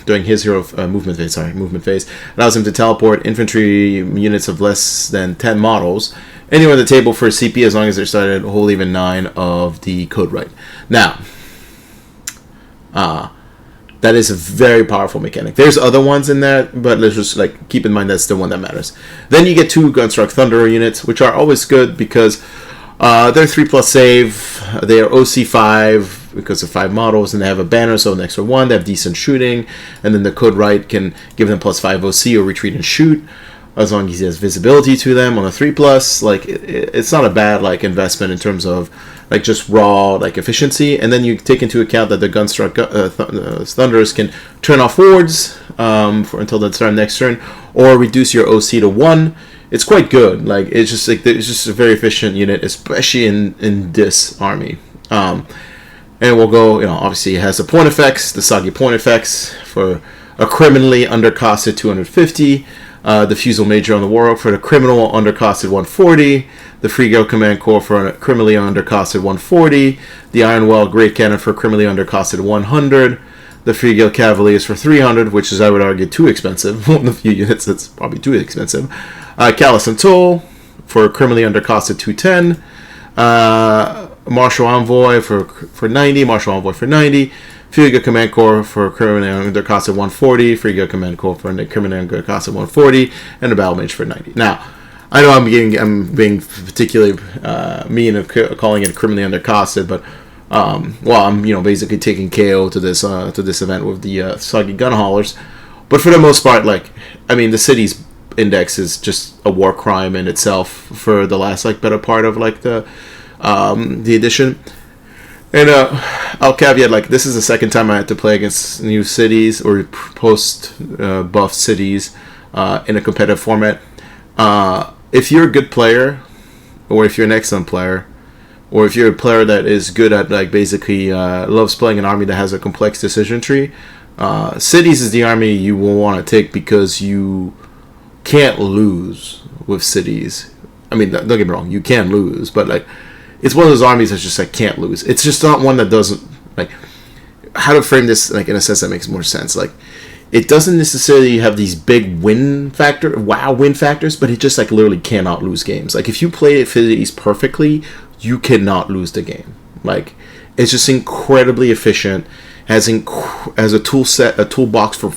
during his hero movement phase. Allows him to teleport infantry units of less than 10 models anywhere on the table for CP as long as they're started whole even 9 of the code right. Now, that is a very powerful mechanic. There's other ones in there, but let's just like keep in mind that's the one that matters. Then you get 2 Gunstruck Thunderer units, which are always good because they're 3+ save. They are OC 5 because of 5 models, and they have a banner, so an extra 1. They have decent shooting, and then the code right can give them +5 OC or retreat and shoot, as long as he has visibility to them on a 3+. Like it's not a bad like investment in terms of like just raw like efficiency. And then you take into account that the Gunstruck Thunderers can turn off wards for until the turn next turn, or reduce your OC to 1. It's quite good. Like it's just a very efficient unit, especially in this army. And we'll go. Obviously it has the point effects, the soggy point effects for a criminally undercosted 250. The Fusel Major on the Warhawk for the criminal undercosted 140. The Freego Command Corps for a criminally undercosted 140. The Ironwell Great Cannon for criminally undercosted 100. The Freego Cavaliers for 300, which is, I would argue, too expensive. One of the few units that's probably too expensive. Callus and Toll for criminally undercosted 210. Martial Envoy for 90. Martial Envoy for 90. Freego Command Corps for criminally undercosted 140. Freego Command Corps for criminally undercosted 140. And a Battle Mage for 90. Now, I know I'm being particularly mean of calling it criminally undercosted, but I'm basically taking KO to this event with the Soggy Gun Haulers. But for the most part, the city's index is just a war crime in itself for the last better part of the edition. And I'll caveat, this is the second time I had to play against new cities or post buff cities in a competitive format. If you're a good player, or if you're an excellent player, or if you're a player that is good at basically loves playing an army that has a complex decision tree, cities is the army you will want to take because you can't lose with cities. I mean, don't get me wrong, you can lose, but it's one of those armies that's just can't lose. It's just not one that doesn't how to frame this in a sense that makes more sense. It doesn't necessarily have these big win factors, but it just literally cannot lose games. If you play affinities perfectly, you cannot lose the game. It's just incredibly efficient, has a toolbox for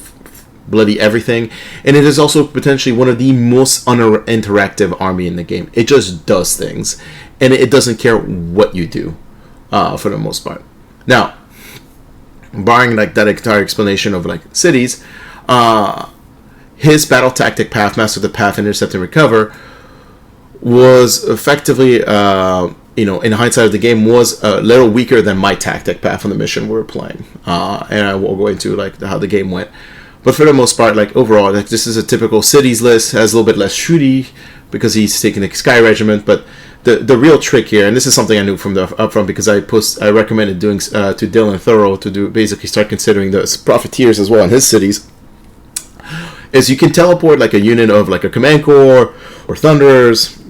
bloody everything, and it is also potentially one of the most interactive army in the game. It just does things, and it doesn't care what you do, for the most part. Now, barring that entire explanation of cities, his battle tactic path, Master the Path, Intercept and Recover, was effectively, in hindsight of the game, was a little weaker than my tactic path on the mission we were playing. And I will go into how the game went. But for the most part, overall, this is a typical cities list. Has a little bit less shooty because he's taking the Sky Regiment. But the real trick here, and this is something I knew from the upfront because I recommended doing to Dylan Thorough to basically start considering the Profiteers as well in his cities, is you can teleport a unit of a Command Corps or Thunderers,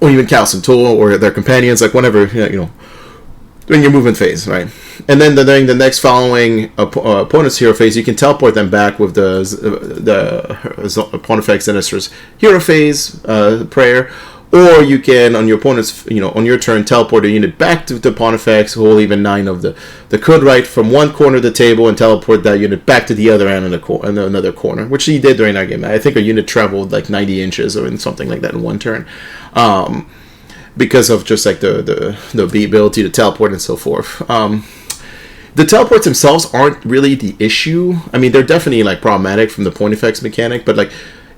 or even Callus and Toll or their companions, whenever, during your movement phase, right? And then during the next following opponent's hero phase, you can teleport them back with the Pawn Effect Sinister's hero phase prayer, or you can, on your opponent's, on your turn, teleport a unit back to the Pawn Effects, whole even 9 of the code right from one corner of the table, and teleport that unit back to the other end in another corner, which he did during our game. I think a unit traveled 90 inches or something like that in one turn. Because of just the ability to teleport and so forth. The teleports themselves aren't really the issue. I mean, they're definitely problematic from the point effects mechanic, but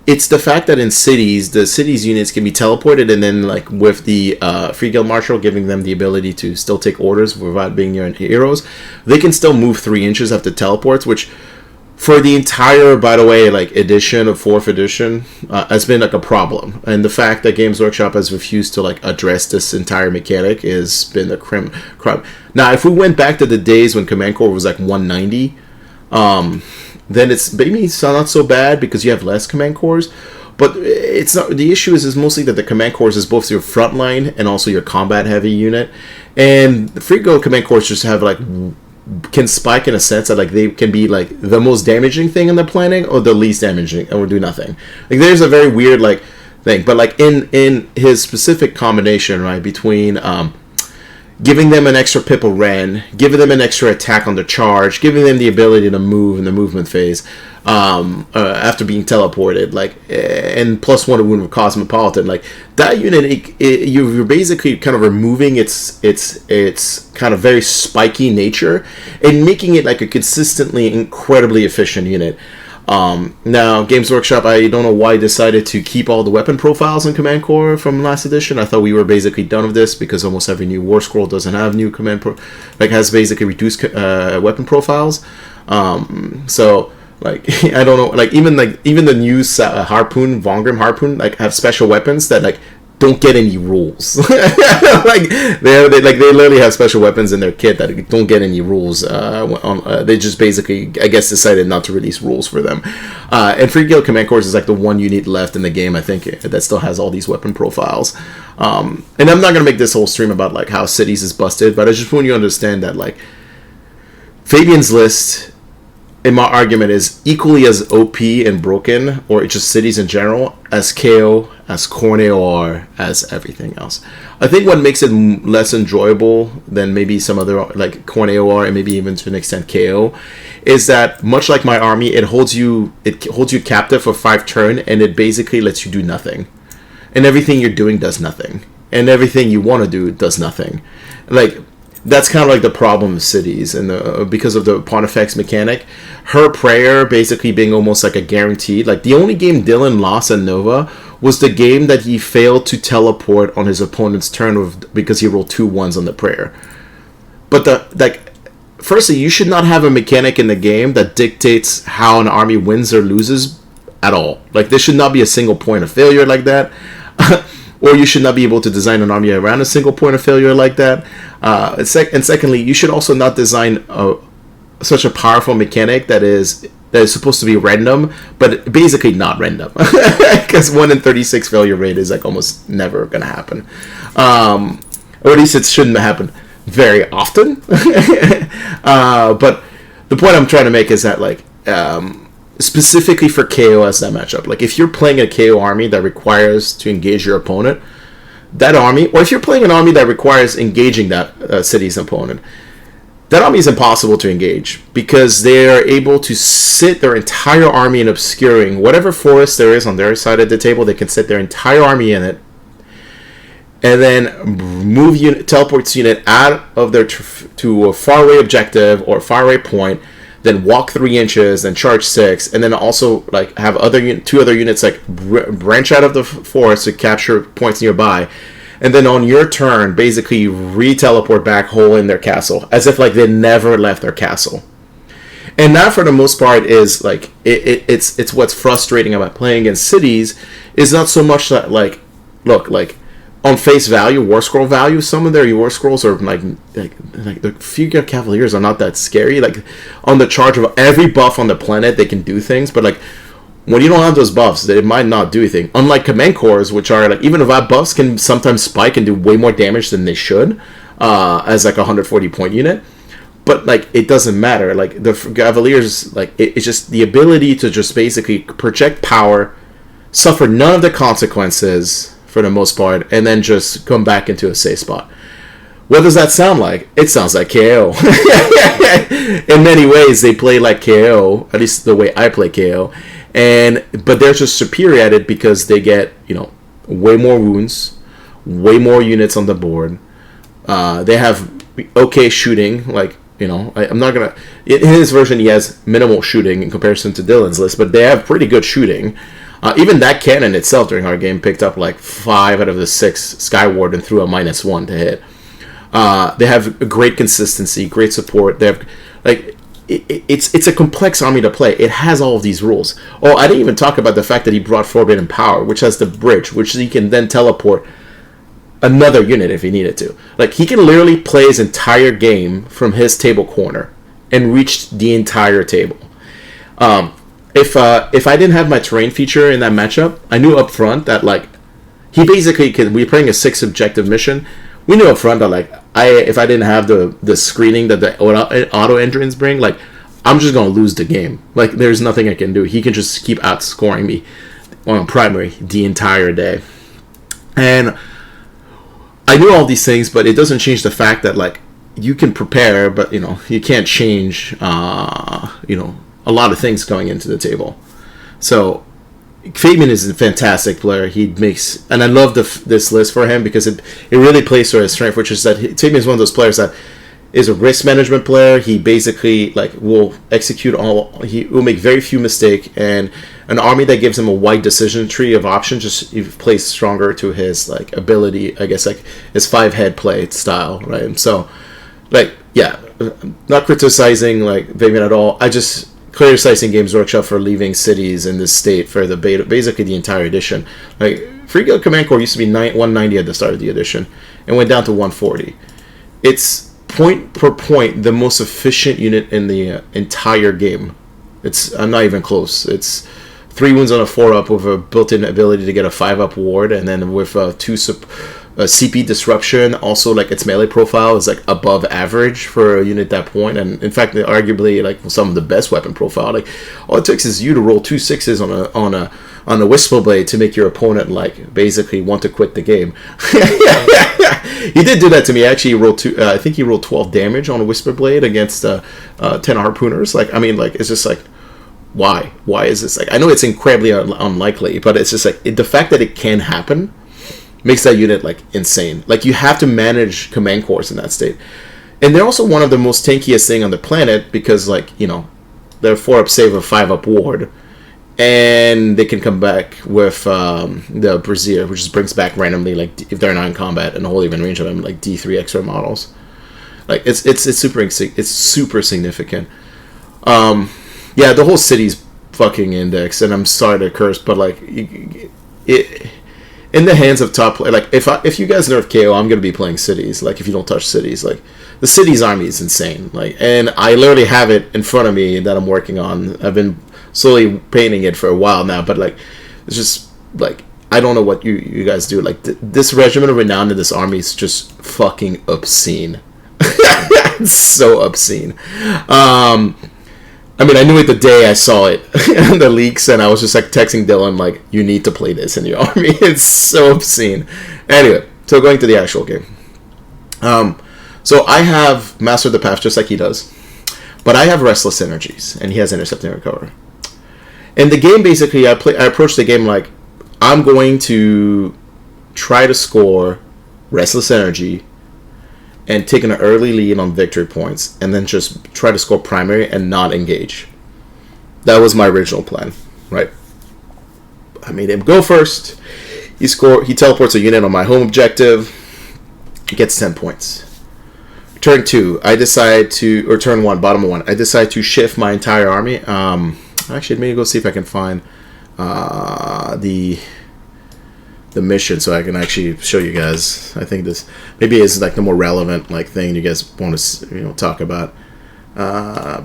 it's the fact that in cities, the cities units can be teleported, and then with the Free Guild Marshal giving them the ability to still take orders without being near heroes, they can still move 3 inches after teleports, which for the entire, by the way, edition of 4th edition, has been a problem. And the fact that Games Workshop has refused to address this entire mechanic has been a crime. Now, if we went back to the days when Command Corps was 190, then it's maybe not so bad because you have less command cores. But it's not. The issue is mostly that the command cores is both your frontline and also your combat heavy unit, and the free go command cores just have like can spike in a sense that like they can be like the most damaging thing in the planet or the least damaging or do nothing. Like there's a very weird like thing, but like in his specific combination, right, between giving them an extra pip of Ren, giving them an extra attack on the charge, giving them the ability to move in the movement phase after being teleported, like, and plus one wound with Cosmopolitan, like that unit, you're basically kind of removing its kind of very spiky nature and making it like a consistently incredibly efficient unit. Now, Games Workshop, I don't know why decided to keep all the weapon profiles in Command Core from last edition. I thought we were basically done with this because almost every new War Scroll doesn't have new has basically reduced weapon profiles. So, like, I don't know, like even the new Harpoon, Vongrim Harpoon, like have special weapons that like don't get any rules. Like they literally have special weapons in their kit that don't get any rules. They just basically, I guess, decided not to release rules for them. And Free Guild Command Corps is like the one unit left in the game, I think, that still has all these weapon profiles. And I'm not gonna make this whole stream about like how cities is busted, but I just want you to understand that like Fabian's list, in my argument, is equally as OP and broken, or just cities in general, as KO, as Corn AOR, as everything else. I think what makes it less enjoyable than maybe some other, like Corn AOR and maybe even to an extent KO, is that much like my army, it holds you captive for 5 turns, and it basically lets you do nothing. And everything you're doing does nothing. And everything you want to do does nothing. Like, that's kind of like the problem of cities, and because of the Pontifex mechanic, her prayer basically being almost like a guarantee. Like the only game Dylan lost at Nova was the game that he failed to teleport on his opponent's turn because he rolled 2 1s on the prayer. But firstly, you should not have a mechanic in the game that dictates how an army wins or loses at all. Like there should not be a single point of failure like that. Or you should not be able to design an army around a single point of failure like that. And secondly, you should also not design such a powerful mechanic that is supposed to be random, but basically not random. Because 1 in 36 failure rate is like almost never going to happen. Or at least it shouldn't happen very often. But the point I'm trying to make is that like specifically for KO as that matchup, like if you're playing a KO army that requires to engage your opponent, that army, or if you're playing an army that requires engaging that city's opponent, that army is impossible to engage because they are able to sit their entire army in obscuring whatever forest there is on their side of the table. They can sit their entire army in it, and then teleports unit out of their to a faraway objective or faraway point, then walk 3 inches, then charge 6, and then also like have 2 other units like branch out of the forest to capture points nearby, and then on your turn basically re-teleport back whole in their castle, as if like they never left their castle. And that for the most part is like it's what's frustrating about playing against cities is not so much that like look like on face value, War Scroll value, some of their War Scrolls are like the Fuga Cavaliers are not that scary. Like on the charge of every buff on the planet, they can do things, but like when you don't have those buffs, they might not do anything. Unlike Command Cores, which are like even if buffs can sometimes spike and do way more damage than they should, as like a 140 point unit. But like it doesn't matter. Like the Cavaliers, like it's just the ability to just basically project power, suffer none of the consequences for the most part, and then just come back into a safe spot. What does that sound like? It sounds like KO. In many ways, they play like KO, at least the way I play KO, but they're just superior at it because they get way more wounds, way more units on the board. They have okay shooting, like I'm not gonna. In his version, he has minimal shooting in comparison to Dylan's list, but they have pretty good shooting. Even that cannon itself during our game picked up like 5 out of the 6 Skyward and threw a -1 to hit. They have a great consistency, great support. They have like it's a complex army to play. It has all of these rules. Oh, I didn't even talk about the fact that he brought Forbidden Power, which has the bridge, which he can then teleport another unit if he needed to. Like he can literally play his entire game from his table corner and reach the entire table. If I didn't have my terrain feature in that matchup, I knew up front that like he basically could. We're playing a 6 objective mission. We knew up front that like if I didn't have the screening that the auto engines bring, like I'm just gonna lose the game. Like there's nothing I can do. He can just keep outscoring me on primary the entire day, and I knew all these things, but it doesn't change the fact that like you can prepare, but you can't change a lot of things going into the table. So Fabian is a fantastic player. He makes, and I love this list for him because it really plays to his strength, which is that Fabian is one of those players that is a risk management player. He basically like will execute he will make very few mistakes, and an army that gives him a wide decision tree of options just he plays stronger to his like ability, I guess, like his 5-head play style, right? So like yeah, not criticizing like Fabian at all. I just criticizing Games Workshop for leaving cities in this state for the beta, basically the entire edition. Like Free Guild Command Corps used to be 190 at the start of the edition and went down to 140. It's point per point the most efficient unit in the entire game. I'm not even close. It's 3 wounds on a 4-up with a built-in ability to get a 5-up ward, and then with 2 CP disruption. Also, like its melee profile is like above average for a unit at that point, and in fact, arguably like some of the best weapon profile. Like all it takes is you to roll 2 6s on a Whisperblade to make your opponent like basically want to quit the game. He did do that to me. Actually, he rolled I think he rolled 12 damage on a Whisperblade against 10 harpooners. Like I mean, like it's just like why is this like? I know it's incredibly unlikely, but it's just like the fact that it can happen makes that unit like insane. Like you have to manage command corps in that state, and they're also one of the most tankiest thing on the planet because like they're 4-up save a 5-up ward, and they can come back with the Brazier, which just brings back randomly like if they're not in combat and a whole even range of them like D3 extra models. Like it's super significant. Yeah, the whole city's fucking indexed, and I'm sorry to curse, but like it. In the hands of top play, like if you guys nerf KO, I'm gonna be playing cities. Like if you don't touch cities, like the cities army is insane. Like, and I literally have it in front of me that I'm working on. I've been slowly painting it for a while now, but like it's just like I don't know what you guys do. Like this regiment of renown in this army is just fucking obscene. It's so obscene. I mean, I knew it the day I saw it in the leaks, and I was just like texting Dylan, like, you need to play this in your army. It's so obscene. Anyway, so going to the actual game. So I have Master of the Path just like he does, but I have Restless Energies, and he has Intercept and Recover. In the game, basically, I approach the game like, I'm going to try to score Restless Energy and take an early lead on victory points, and then just try to score primary and not engage. That was my original plan, right? I made him go first. He teleports a unit on my home objective. He gets 10 points. Turn 2, turn 1, bottom 1, I decide to shift my entire army. Actually, let me go see if I can find the mission so I can actually show you guys. I think this maybe is like the more relevant like thing you guys want to talk about. Let's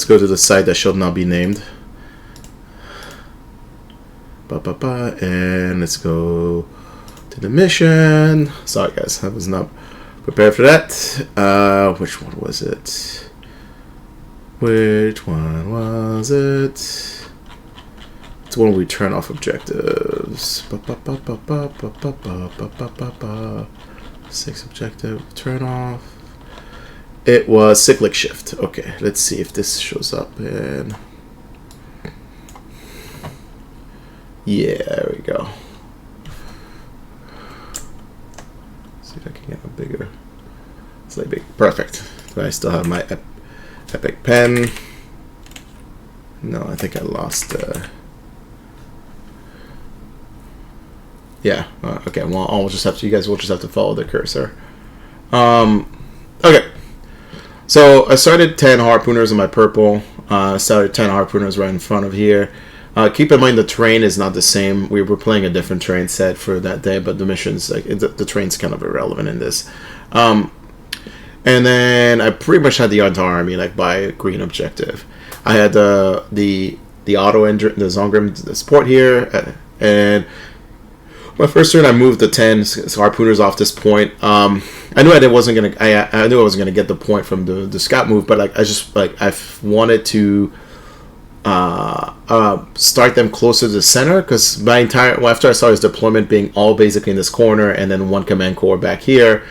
go to the site that shall not be named. And let's go to the mission. Sorry guys, I was not prepared for that. Which one was it? It's when we turn off objectives. 6 objective, turn off. It was cyclic shift. Okay, let's see if this shows up. And yeah, there we go. See if I can get a bigger. It's like big. Perfect. Do I still have my epic pen? No, I think I lost. Yeah. Okay. Well, you guys will just have to follow the cursor. Okay. So I started 10 harpooners in my purple. Started 10 harpooners right in front of here. Keep in mind the terrain is not the same. We were playing a different terrain set for that day, but the missions, like the terrain's kind of irrelevant in this. And then I pretty much had the entire army like by green objective. I had the auto engine, the Zongrim support here, and my first turn I moved the 10 harpooners off this point. I knew I wasn't gonna get the point from the scout move, but like I wanted to start them closer to the center, because after I saw his deployment being all basically in this corner and then one command corps back here,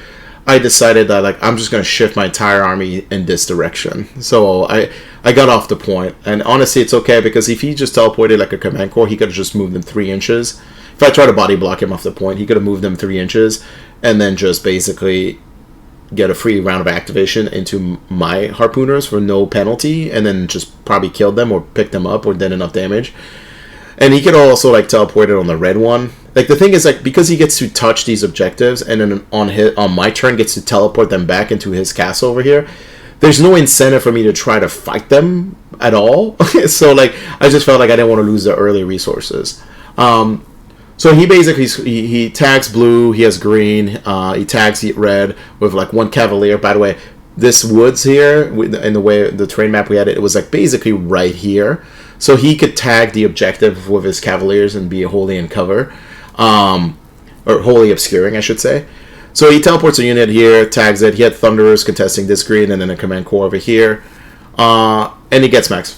I decided that like I'm just going to shift my entire army in this direction. So I got off the point, and honestly it's okay, because if he just teleported like a command corps, he could have just moved them 3 inches. If I tried to body block him off the point, he could have moved them 3 inches and then just basically get a free round of activation into my harpooners for no penalty, and then just probably killed them or picked them up or did enough damage. And he could also like teleport it on the red one. Like the thing is, like, because he gets to touch these objectives and then on my turn gets to teleport them back into his castle over here, there's no incentive for me to try to fight them at all. So like I just felt like I didn't want to lose the early resources. So he basically he tags blue, he has green, he tags red with like 1 cavalier. By the way, this woods here, in the way the terrain map we had it was like basically right here. So he could tag the objective with his cavaliers and be wholly in cover, or wholly obscuring, I should say. So he teleports a unit here, tags it. He had Thunderers contesting this green, and then a command corps over here, and he gets max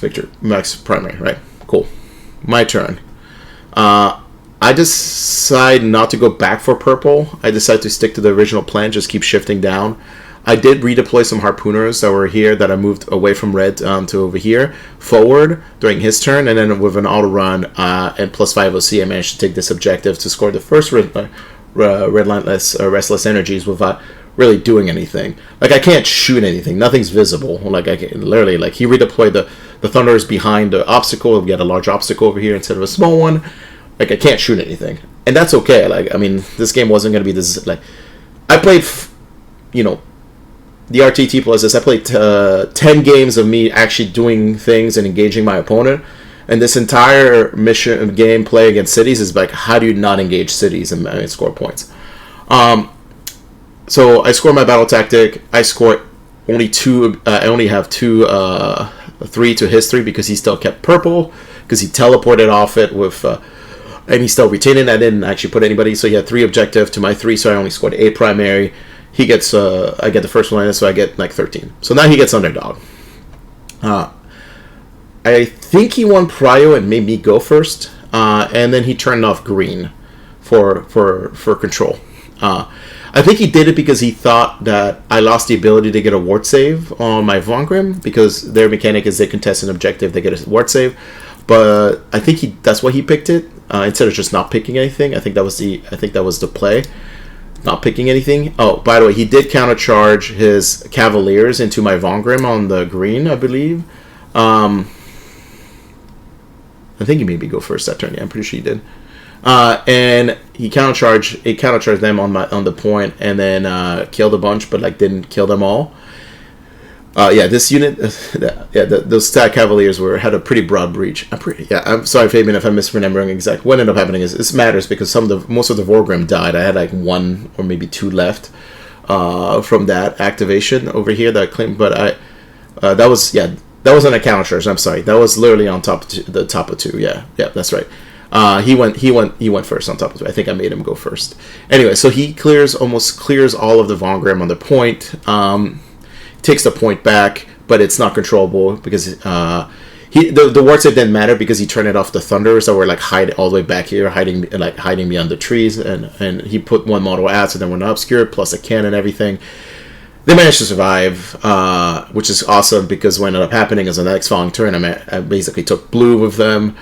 primary. Right, cool. My turn. I decide not to go back for purple. I decide to stick to the original plan, just keep shifting down. I did redeploy some harpooners that were here that I moved away from red to over here, forward during his turn, and then with an auto run and plus 5 OC, I managed to take this objective to score the first restless energies without really doing anything. Like I can't shoot anything, nothing's visible. Like I can literally, like he redeployed the Thunderers behind the obstacle. We had a large obstacle over here instead of a small one. Like I can't shoot anything, and that's okay. Like I mean, this game wasn't going to be this. Like I played, the RTT plus this. I played 10 games of me actually doing things and engaging my opponent, and this entire mission gameplay against cities is like, how do you not engage cities and score points? So I score my battle tactic. I score only 2. I only have 2, 3 to his 3 because he still kept purple because he teleported off it with. And he still retained it. I didn't actually put anybody, so he had 3 objective to my 3, so I only scored 8 primary. He gets, I get the first one, so I get like 13. So now he gets underdog. I think he won prio and made me go first, and then he turned off green for control. I think he did it because he thought that I lost the ability to get a ward save on my Vongrim, because their mechanic is they contest an objective, they get a ward save. But I think that's why he picked it instead of just not picking anything. I think that was the play, not picking anything. Oh, by the way, he did countercharge his Cavaliers into my Vongrim on the green, I believe. I think he made me go first that turn. Yeah, I'm pretty sure he did. And he countercharged them on the point, and then killed a bunch, but like didn't kill them all. This unit, those stat Cavaliers had a pretty broad breach. I'm sorry, Fabian, if I'm misremembering exactly what ended up happening. This matters because most of the Vorgrim died. I had like 1 or maybe 2 left from that activation over here that I claimed, but that wasn't a counter charge. I'm sorry, that was literally on top of the top of 2. Yeah, that's right. He went first on top of 2. I think I made him go first. Anyway, so he almost clears all of the Vongrim on the point. Takes the point back, but it's not controllable because the ward save didn't matter because he turned it off the Thunderers that were like hide all the way back here, hiding beyond the trees, and he put 1 model out, so then we're not obscure plus a cannon and everything. They managed to survive, which is awesome because what ended up happening is on the next following turn, I basically took blue with them,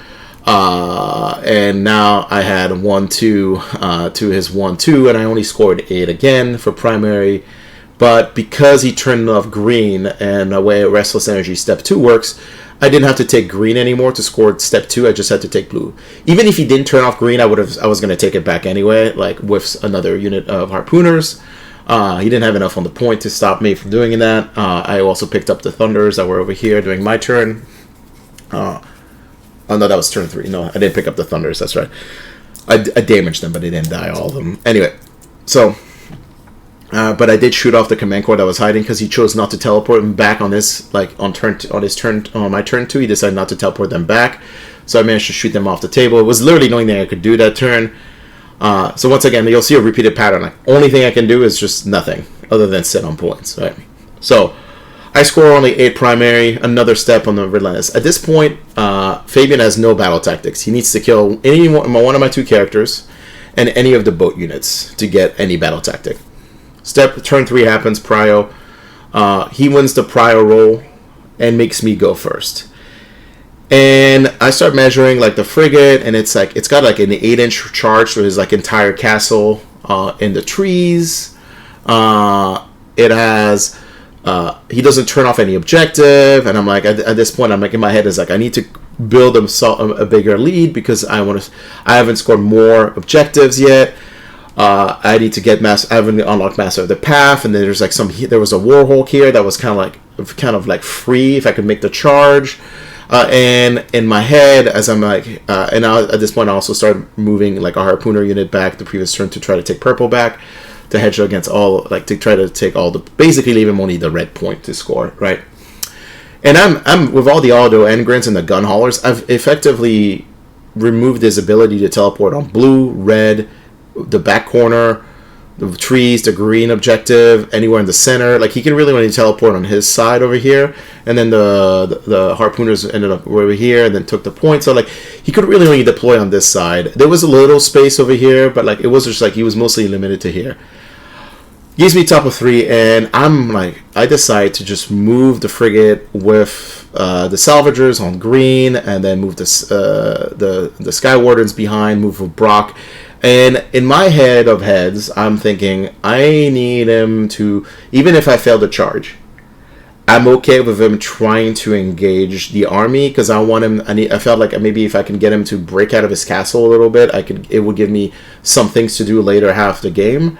and now I had 1-2 to his 1-2, and I only scored 8 again for primary. But because he turned off green, and the way Restless Energy Step 2 works, I didn't have to take green anymore to score Step 2. I just had to take blue. Even if he didn't turn off green, I was going to take it back anyway, like with another unit of Harpooners. He didn't have enough on the point to stop me from doing that. I also picked up the Thunders that were over here during my turn. Oh, no, that was turn 3. No, I didn't pick up the Thunders. That's right. I damaged them, but they didn't die, all of them. Anyway, so But I did shoot off the command core that was hiding because he chose not to teleport them back on this, like on my turn 2. He decided not to teleport them back, so I managed to shoot them off the table. It was literally the only thing I could do that turn. So once again, you'll see a repeated pattern. Like, only thing I can do is just nothing other than sit on points, right? So I score only 8 primary, another step on the relentless. At this point, Fabian has no battle tactics. He needs to kill one of my 2 characters and any of the boat units to get any battle tactic. Turn 3 happens, prio. He wins the prio roll and makes me go first. And I start measuring like the frigate, and it's got like an 8-inch charge to his like entire castle in the trees. It has he doesn't turn off any objective, and I'm like at this point I'm like in my head is like I need to build a bigger lead because I haven't scored more objectives yet. I need to get I haven't unlocked Master of the Path, and then there was a Warhawk here that was kind of like free if I could make the charge. And in my head, as I'm like, and at this point, I also started moving like a harpooner unit back the previous turn to try to take purple back to hedge against all, like to try to take all the, basically leave him only the red point to score, right? And I'm with all the auto engrams and the gun haulers, I've effectively removed his ability to teleport on blue, red, the back corner, the trees, the green objective, anywhere in the center. Like he can really only teleport on his side over here, and then the harpooners ended up over here and then took the point. So like he could really only deploy on this side. There was a little space over here, but like it was just like he was mostly limited to here. Gives me top of 3, and I'm like, I decide to just move the frigate with the salvagers on green, and then move the Sky Wardens behind, move with Brock. And in my head of heads, I'm thinking, I need him to, even if I fail the charge, I'm okay with him trying to engage the army, because I want him, I felt like maybe if I can get him to break out of his castle a little bit, it would give me some things to do later half the game.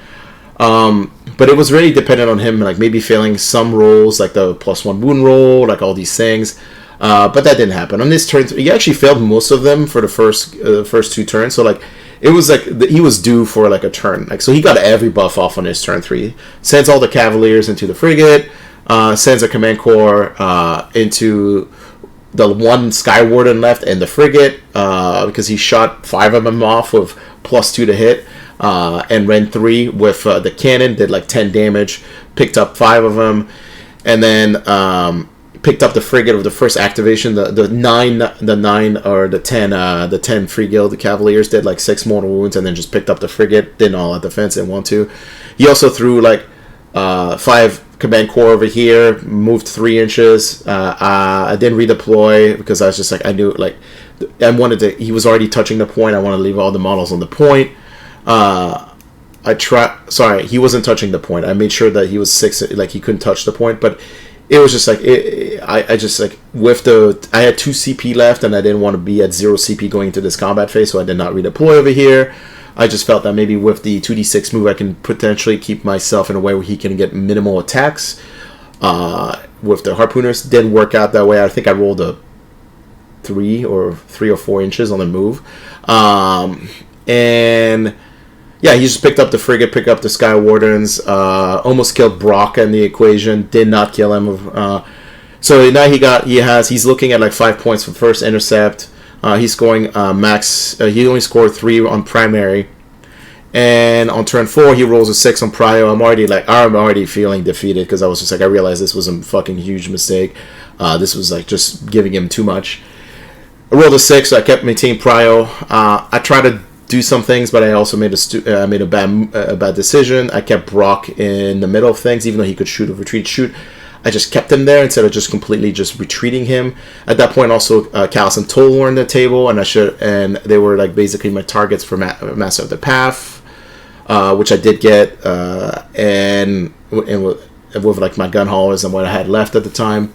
But it was really dependent on him, like maybe failing some rolls, like the +1 wound roll, like all these things. But that didn't happen. On this turn, he actually failed most of them for the first 2 turns. So like, it was like he was due for like a turn. Like, so he got every buff off on his turn 3. Sends all the Cavaliers into the frigate. Sends a command corps into the 1 Sky Warden left and the frigate, because he shot 5 of them off with +2 to hit. And ran 3 with the cannon, did like 10 damage, picked up 5 of them, and then picked up the frigate of the first activation. The 10 Free Guild Cavaliers did like 6 mortal wounds, and then just picked up the frigate, didn't all out defense, and 1-2. He also threw like 5 command corps over here, moved 3 inches. I didn't redeploy because I was just like, I knew like he was already touching the point. I want to leave all the models on the point. He wasn't touching the point. I made sure that he was 6, like he couldn't touch the point, but it was just like, I just like, I had 2 CP left, and I didn't want to be at 0 CP going into this combat phase, so I did not redeploy over here. I just felt that maybe with the 2d6 move, I can potentially keep myself in a way where he can get minimal attacks. With the harpooners, didn't work out that way. I think I rolled a 3 or 4 inches on the move. And yeah, he just picked up the frigate, picked up the Sky Wardens, almost killed Brock in the equation, did not kill him. So now he's looking at like 5 points for first intercept. He's scoring max. He only scored 3 on primary, and on turn 4 he rolls a 6 on prio. I'm already feeling defeated because I was just like, I realized this was a fucking huge mistake. This was like just giving him too much. I rolled a 6, so I kept maintaining prio. I tried to do some things, but I also made a bad decision. I kept Brock in the middle of things, even though he could shoot or retreat. I just kept him there instead of just completely just retreating him. At that point, also Callus and Toll were on the table, and they were like basically my targets for Master of the Path, which I did get, and with like my gun haulers and what I had left at the time.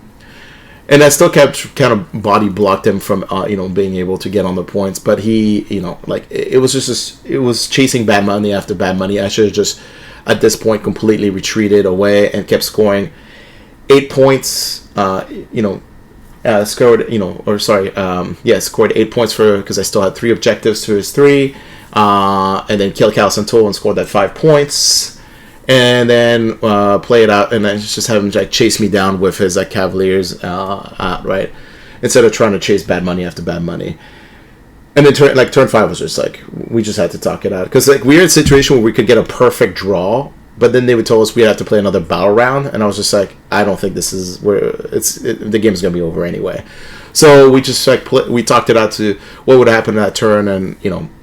And I still kept kind of body blocked him from being able to get on the points, but he like it was chasing bad money after bad money. I should have just at this point completely retreated away and kept scoring 8 points. Scored 8 points because I still had 3 objectives to his 3, and then killed Callus and Toll and scored that 5 points. and then play it out, and then just have him like chase me down with his like Cavaliers out, right? Instead of trying to chase bad money after bad money. And then turn 5 was just like, we just had to talk it out. Because like we were in a situation where we could get a perfect draw, but then they would tell us we had to play another battle round, and I was just like, I don't think this is where the game's gonna be over anyway. So we just like we talked it out to what would happen in that turn, and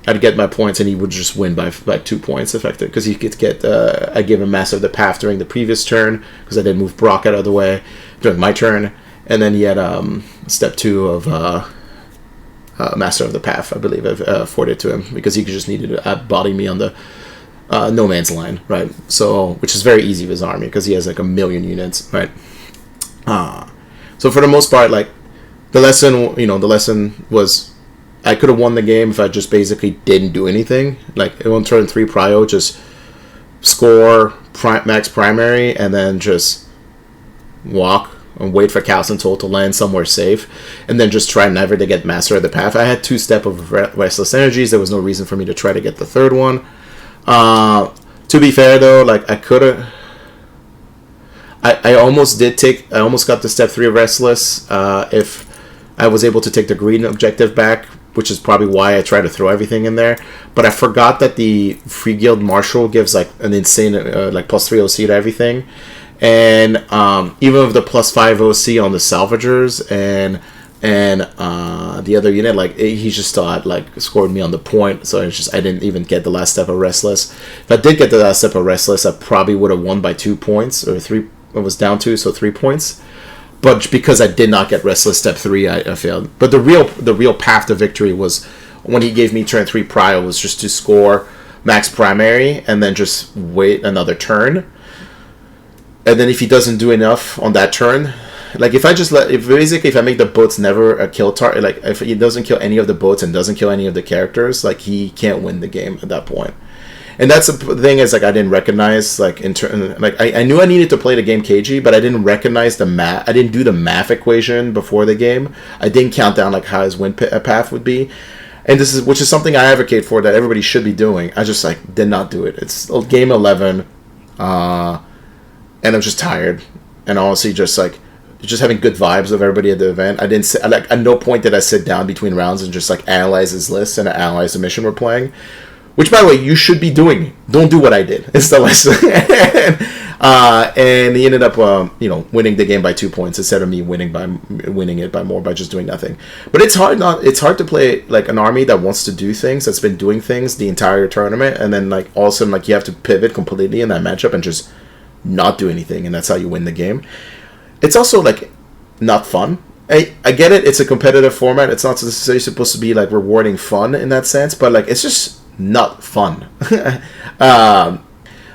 I'd get my points, and he would just win by 2 points effective, because he could get I gave him Master of the Path during the previous turn because I didn't move Brock out of the way during my turn, and then he had step 2 of Master of the Path, I believe, afforded to him because he just needed to body me on the no man's line, right? So, which is very easy with his army because he has like 1 million units, right? So for the most part, like the lesson was I could have won the game if I just basically didn't do anything. Like on turn 3 prio, just score max primary and then just walk and wait for Chaos and Toll to land somewhere safe, and then just try never to get Master of the Path. I had 2 step of Restless Energies. There was no reason for me to try to get the third one. To be fair though, like I could have, I almost got the step 3 of Restless if I was able to take the green objective back, which is probably why I tried to throw everything in there. But I forgot that the Free Guild Marshal gives like an insane like +3 OC to everything. And even with the +5 OC on the Salvagers and the other unit, like he just still had like scored me on the point. So it's just I didn't even get the last step of Restless. If I did get the last step of Restless, I probably would have won by 2 points or 3. It was down 2, so 3 points. But because I did not get Restless step 3, I failed. But the real path to victory was when he gave me turn 3 prio was just to score max primary and then just wait another turn. And then if he doesn't do enough on that turn, like if I make the boats never a kill target, like if he doesn't kill any of the boats and doesn't kill any of the characters, like he can't win the game at that point. And that's the thing is like I didn't recognize like I knew I needed to play the game KG, but I didn't recognize the math. I didn't do the math equation before the game. I didn't count down like how his win path would be. And which is something I advocate for that everybody should be doing. I just like did not do it. It's game 11. And I'm just tired, and honestly, just having good vibes of everybody at the event. I didn't like at no point did I sit down between rounds and just like analyze his list and analyze the mission we're playing. Which, by the way, you should be doing. Don't do what I did. It's the lesson. And he ended up, winning the game by 2 points instead of me winning it by more by just doing nothing. But it's hard to play like an army that wants to do things, that's been doing things the entire tournament, and then like all of a sudden like you have to pivot completely in that matchup and just not do anything, and that's how you win the game. It's also like not fun. I get it, it's a competitive format, it's not necessarily supposed to be like rewarding fun in that sense, but like it's just not fun.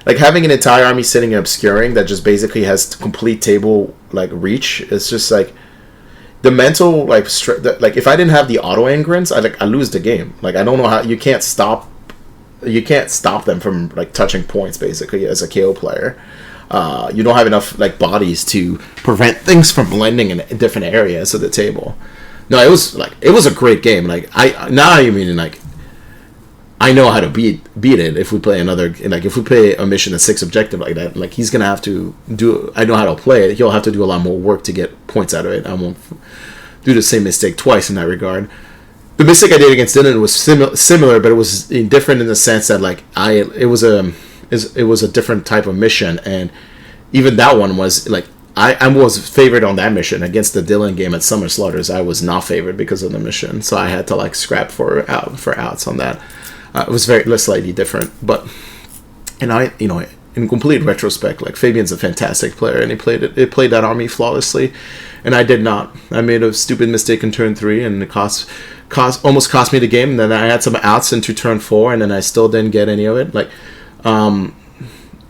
Like having an entire army sitting and obscuring that just basically has complete table like reach, it's just like the mental like like if I didn't have the auto engrams, I lose the game. Like I don't know how you can't stop them from like touching points basically as a KO player. You don't have enough like bodies to prevent things from blending in different areas of the table. No, it was a great game. Like I know how to beat it if we play if we play a mission at 6 objective like that. Like he's gonna have to do. I know how to play it. He'll have to do a lot more work to get points out of it. I won't do the same mistake twice in that regard. The mistake I did against Dylan was similar, but it was different in the sense that like it was a different type of mission, and even that one was like I was favored on that mission. Against the Dylan game at Summer Slaughters, I was not favored because of the mission, so I had to like scrap for outs on that. It was slightly different, but in complete retrospect, like Fabian's a fantastic player, and he played that army flawlessly, and I did not. I made a stupid mistake in turn 3, and it almost cost me the game. And then I had some outs into turn 4, and then I still didn't get any of it. Like, one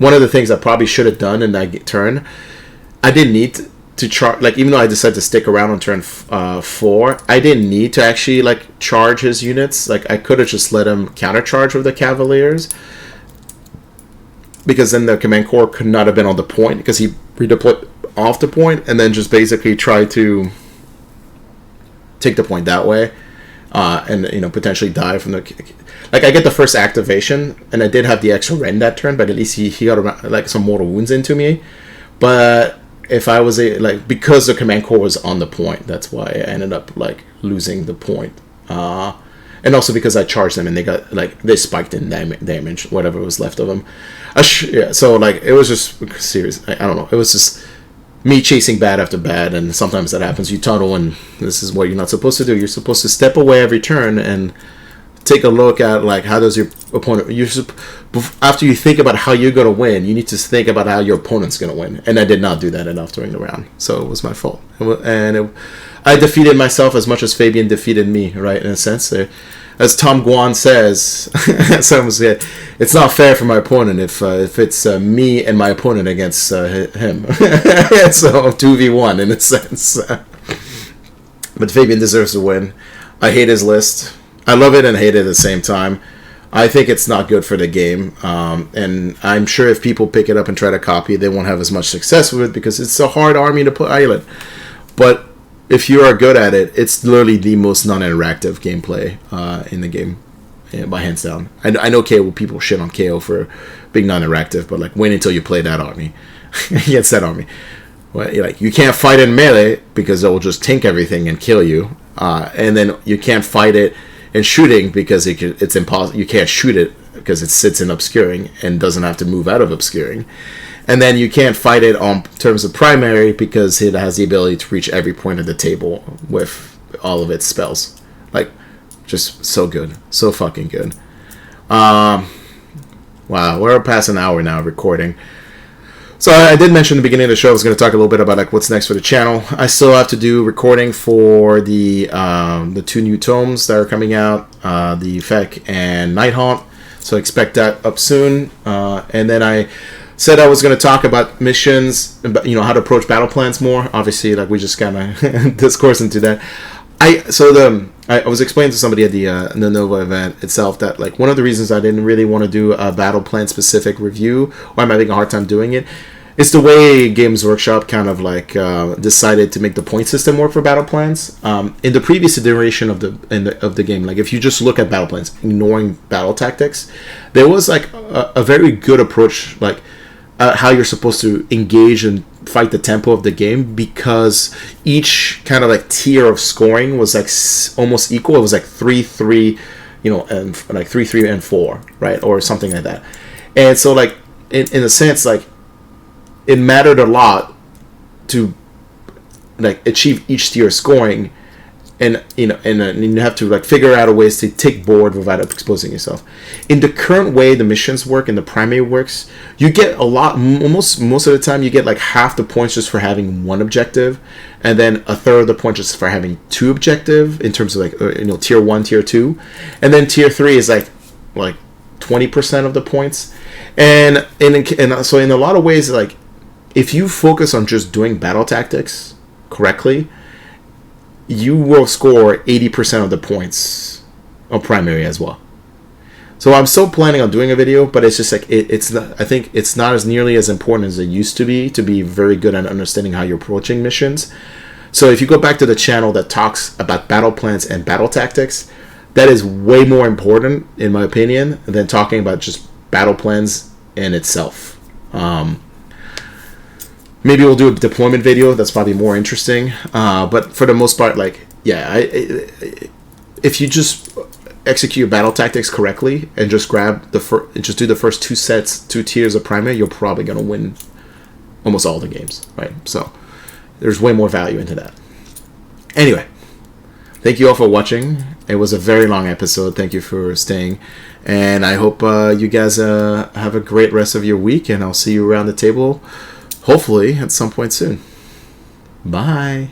of the things I probably should have done in that turn, I didn't need to charge. Like, even though I decided to stick around on turn 4, I didn't need to actually like charge his units. Like, I could have just let him countercharge with the Cavaliers, because then the command core could not have been on the point because he redeployed off the point, and then just basically try to take the point that way. and potentially die from the. Like I get the first activation, and I did have the extra rend that turn, but at least he got like some mortal wounds into me. But if I was because the command core was on the point, that's why I ended up like losing the point. And also because I charged them and they spiked in damage, whatever was left of them. So like it was just serious. I don't know. It was just me chasing bad after bad, and sometimes that happens. You tunnel, and this is what you're not supposed to do. You're supposed to step away every turn and take a look at like how does your opponent. After you think about how you're gonna win, you need to think about how your opponent's gonna win. And I did not do that enough during the round, so it was my fault. I defeated myself as much as Fabian defeated me, right? In a sense, as Tom Guan says, someone said, it's not fair for my opponent if it's me and my opponent against him. So 2v1 in a sense. But Fabian deserves to win. I hate his list. I love it and hate it at the same time. I think it's not good for the game, and I'm sure if people pick it up and try to copy it, they won't have as much success with it because it's a hard army to put island. But if you are good at it, it's literally the most non-interactive gameplay in the game, by hands down. I know KO people shit on KO for being non-interactive, but like wait until you play that army against that army. Well, you can't fight in melee because it will just tank everything and kill you, and then you can't fight it in shooting because it's impossible. You can't shoot it because it sits in obscuring and doesn't have to move out of obscuring. And then you can't fight it on terms of primary because it has the ability to reach every point of the table with all of its spells. Like, just so good. So fucking good. Wow, we're past an hour now recording. So I did mention in the beginning of the show I was going to talk a little bit about like what's next for the channel. I still have to do recording for the 2 new tomes that are coming out, the Feck and Nighthaunt. So expect that up soon. And then I said I was going to talk about missions, how to approach battle plans more. Obviously, like we just kind of discourse into that. I was explaining to somebody at the Nova event itself that like one of the reasons I didn't really want to do a battle plan specific review, or I'm having a hard time doing it, is the way Games Workshop kind of like decided to make the point system work for battle plans. In the previous iteration of the game, like if you just look at battle plans, ignoring battle tactics, there was like a very good approach, like how you're supposed to engage and fight the tempo of the game, because each kind of like tier of scoring was like almost equal. It was like 3-3, and like 3-3 and 4, right, or something like that. And so like in a sense, like it mattered a lot to like achieve each tier scoring, and you have to like figure out a ways to take board without exposing yourself. In the current way the missions work and the primary works, you get a lot, most of the time you get like half the points just for having one objective, and then a third of the points just for having 2 objective in terms of like tier 1, tier 2, and then tier 3 is like 20% of the points. And so in a lot of ways, like if you focus on just doing battle tactics correctly, you will score 80% of the points on primary as well. So I'm still planning on doing a video, but it's just like it's not, I think it's not as nearly as important as it used to be very good at understanding how you're approaching missions. So if you go back to the channel that talks about battle plans and battle tactics, that is way more important, in my opinion, than talking about just battle plans in itself. Maybe we'll do a deployment video. That's probably more interesting. But for the most part, like, yeah, if you just execute your battle tactics correctly and just just do the first 2 tiers of primary, you're probably gonna win almost all the games, right? So there's way more value into that. Anyway, thank you all for watching. It was a very long episode. Thank you for staying, and I hope you guys have a great rest of your week. And I'll see you around the table, hopefully at some point soon. Bye.